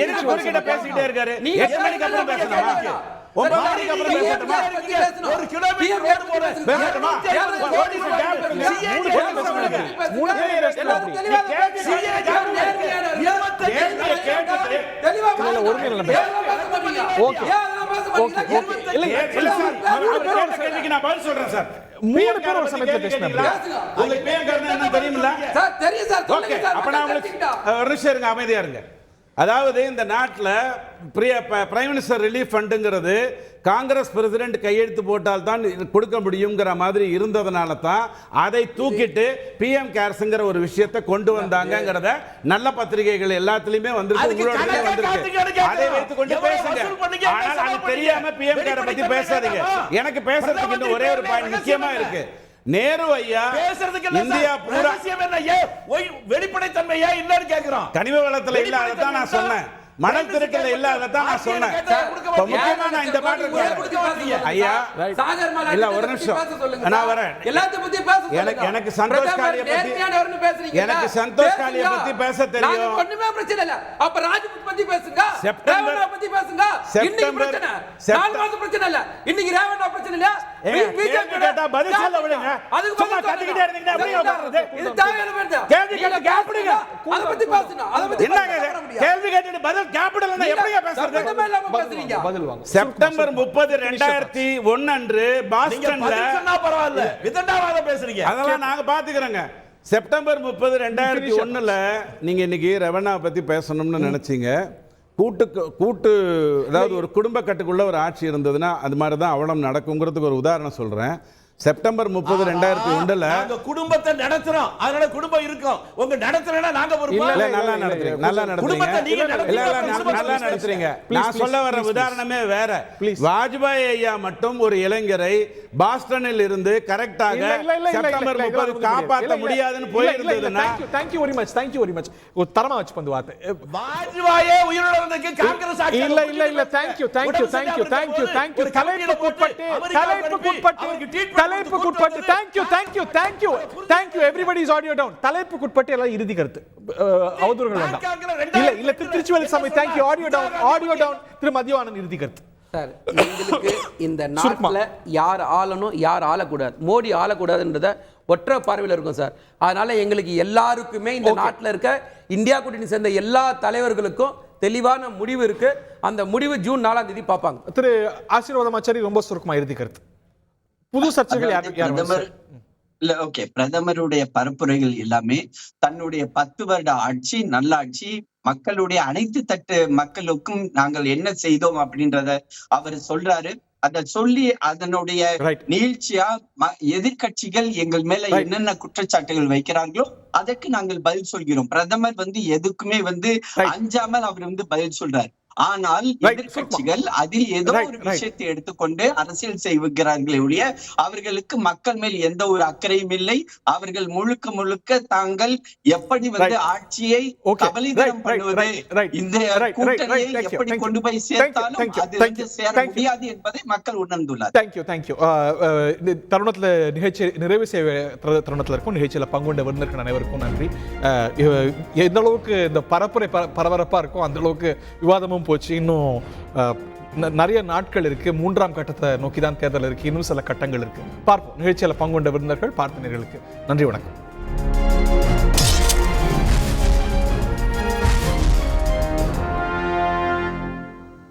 எதுக்கு குறுக்கிட்ட பேசிக்கிட்டே இருக்காரு? 8 மணிக்கு அப்புறம் பேசணுமா? 9 மணிக்கு அப்புறம் பேசணுமா? ஒரு கிலோமீட்டர் ரோடு போற பேசணுமா? நான் பதில் சொல்றேன் சார். 3 பேர் ஒரு சமயத்துல பேசினாங்க. உங்களுக்கு பேர் காரணம் என்ன தெரியுமில்ல? சார் தெரியும் சார். ஓகே, அப்ப நான் உங்களுக்கு ஒரு நிமிஷம் இருங்க, அமைதியா இருங்க. அதாவது இந்த நாட்டில் பிரைம் மினிஸ்டர் ரிலீஃப் ஃபண்டுங்கிறது காங்கிரஸ் பிரசிடென்ட் கையெழுத்து போட்டால் தான் கொடுக்க முடியுங்கிற மாதிரி இருந்ததுனால தான் அதை தூக்கிட்டு பிஎம் கேர்ஸ்ங்கிற ஒரு விஷயத்தை கொண்டு வந்தாங்கிறத நல்ல பத்திரிகைகள் எல்லாத்துலயுமே வந்திருக்கு, உங்களோட வந்திருக்கு. அதை வைத்துக் கொண்டு பேசுங்க. ஆனால் அது தெரியாம பிஎம் கேரை பத்தி பேசாதீங்க. எனக்கு பேசுறதுக்கு இன்னும் ஒரே ஒரு பாயிண்ட் முக்கியமா இருக்கு. நேரு ஐயா இந்தியா பூரா வெளிப்படைத்தன்மையா இல்லன்னு கேக்குறோம். கனிம வளத்துல இல்ல, அதான் நான் சொன்னேன். மணல் திருக்கல இல்ல, அதான் நான் சொன்னேன். முக்கியமா நான் இந்த பாட்டு ஐயா இல்ல, ஒரு நிமிஷம் நான் வரேன். எனக்கு சந்தோஷ் காளியை பத்தி பேச தெரியும். ஒண்ணுமே பிரச்சனை இல்ல. அப்ப ராஜ்புத் பத்தி பேசுங்க, ரேவண்ணா பத்தி பேசுங்க. இன்னைக்கு பிரச்சனை 4 மாசம் பிரச்சனை இல்ல, இன்னைக்கு ரேவண்ணா பிரச்சனை இல்ல. பிஜேபி கேட்டா பதில் சொல்ல விடுங்க. அதுக்கு சும்மா கத்திக்கிட்டே இருந்தீங்கன்னா அப்படியே உட்காருது. இது தேவையான பேர். கேள்வி கேட்டு கேப்பிடுங்க. அத பத்தி பேசணும். அத பத்தி என்னங்க கேள்வி கேட்டுட்டு பதில் கேப்பிடலன்னா எப்படிங்க பேசுறது? பதில் வாங்க. செப்டம்பர் 30 2001 அன்று பாஸ்டன்ல சொன்னா பரவாயில்லை, விதண்டாவாத பேசுறீங்க. அதெல்லாம் நாங்க பாத்துக்கிறோங்க. செப்டம்பர் 30 2001ல நீங்க இன்னைக்கு ரவண்ணாவை பத்தி பேசணும்னு நினைச்சீங்க. கூட்டு அதாவது ஒரு குடும்ப கட்டுக்குள்ள ஒரு ஆட்சி இருந்ததுன்னா அது மாதிரி தான் அவலம் நடக்குங்கிறதுக்கு ஒரு உதாரணம் சொல்றேன். செப்டம்பர் 30 2001ல நாங்க குடும்பத்தை நடத்துறோம், அதனால குடும்பம் இருக்கும். உங்க நடத்துறேன்னா நாங்க ஒரு நல்லா நடத்துறீங்க. நான் சொல்ல வர உதாரணமே வேற. வாஜ்பாய் ஐயா மட்டும் ஒரு இளைஞரை பாஸ்டனில் இருந்து கரெக்டாக செப்டம்பர் 30 காப்பாற்ற முடியாதுன்னு போயிருந்ததுன்னா thank you very much ஒரு தரமா வச்சு பந்து வார்த்தை. வாஜ்பாயே உயிரோட இருந்ததுக்கு காங்கிரஸ் ஆட்சி இல்ல thank you தலைப்புக்குட்பட்டு thank you everybody is audio down. தலைப்புக்குட்பட்டு எல்லாம் இறுதி கருத்து அவதூறுகள் வேண்டாம். இல்ல திருச்சிவலி சாமி thank you audio down திரு மதியவாணன் இறுதி கருத்து. சார், எங்களுக்கு இந்த நாட்டில் யார் ஆளணும் யார் ஆளக்கூடாது, மோடி ஆளக்கூடாதுன்றத ஒற்றை பார்வையில் இருக்கும் சார். அதனால எங்களுக்கு எல்லாருக்குமே இந்த நாட்டில் இருக்க இந்தியா கூட்டணி சேர்ந்த எல்லா தலைவர்களுக்கும் தெளிவான முடிவு இருக்கு. அந்த முடிவு ஜூன் 4ஆம் தேதி பார்ப்பாங்க. திரு ஆசீர்வாதமாச்சாரி ரொம்ப சுருக்கமா இறுதி கருத்து. புது சர்ச்சைகள் இல்ல ஓகே, பிரதமருடைய பரப்புரைகள் எல்லாமே தன்னுடைய 10 வருட ஆட்சி நல்ல ஆட்சி, மக்களுடைய அனைத்து தட்டு மக்களுக்கும் நாங்கள் என்ன செய்தோம் அப்படின்றத அவர் சொல்றாரு. அத சொல்லி அதனுடைய நீழ்ச்சியா எதிர்கட்சிகள் எங்கள் மேல என்னென்ன குற்றச்சாட்டுகள் வைக்கிறாங்களோ அதற்கு நாங்கள் பதில் சொல்கிறோம். பிரதமர் எதுக்குமே அஞ்சாமல் அவர் பதில் சொல்றாரு. ஆனால் எதிர்கட்சிகள் அதில் ஏதோ ஒரு விஷயத்தை எடுத்துக்கொண்டு அரசியல் செய்கிறார்களே ஒழிய அவர்களுக்கு மக்கள் மேல் எந்த ஒரு அக்கறையும் இல்லை. அவர்கள் முழுக்க தாங்கள் எப்படி ஆட்சியை கபலீகரம் பண்ணுவது, இந்த கூட்டணியை எப்படி கொண்டு போய் சேர்த்தாலும் அது சேர முடியாது என்பதை மக்கள் உணர்ந்துள்ளார். தேங்க்யூ. இந்த தருணத்துல நிகழ்ச்சி நிறைவு செய்ய தருணத்துல இருக்கும். நிகழ்ச்சியில பங்குண்ட விருந்தினர்கள் அனைவருக்கும் நன்றி. எந்த அளவுக்கு இந்த பரப்புரை பரபரப்பா இருக்கும் அந்த அளவுக்கு விவாதமும் இல்லாமல் போச்சு. இன்னும் நிறைய நாட்கள் இருக்கு. 3ஆம் கட்டத்தை நோக்கி தான் தேர்தல் இருக்கு. இன்னும் சில கட்டங்கள் இருக்கு. பார்ப்போம். நிகழ்ச்சியில் பங்குகொண்ட விருந்தினர்கள், பார்த்தவர்களுக்கு நன்றி, வணக்கம்.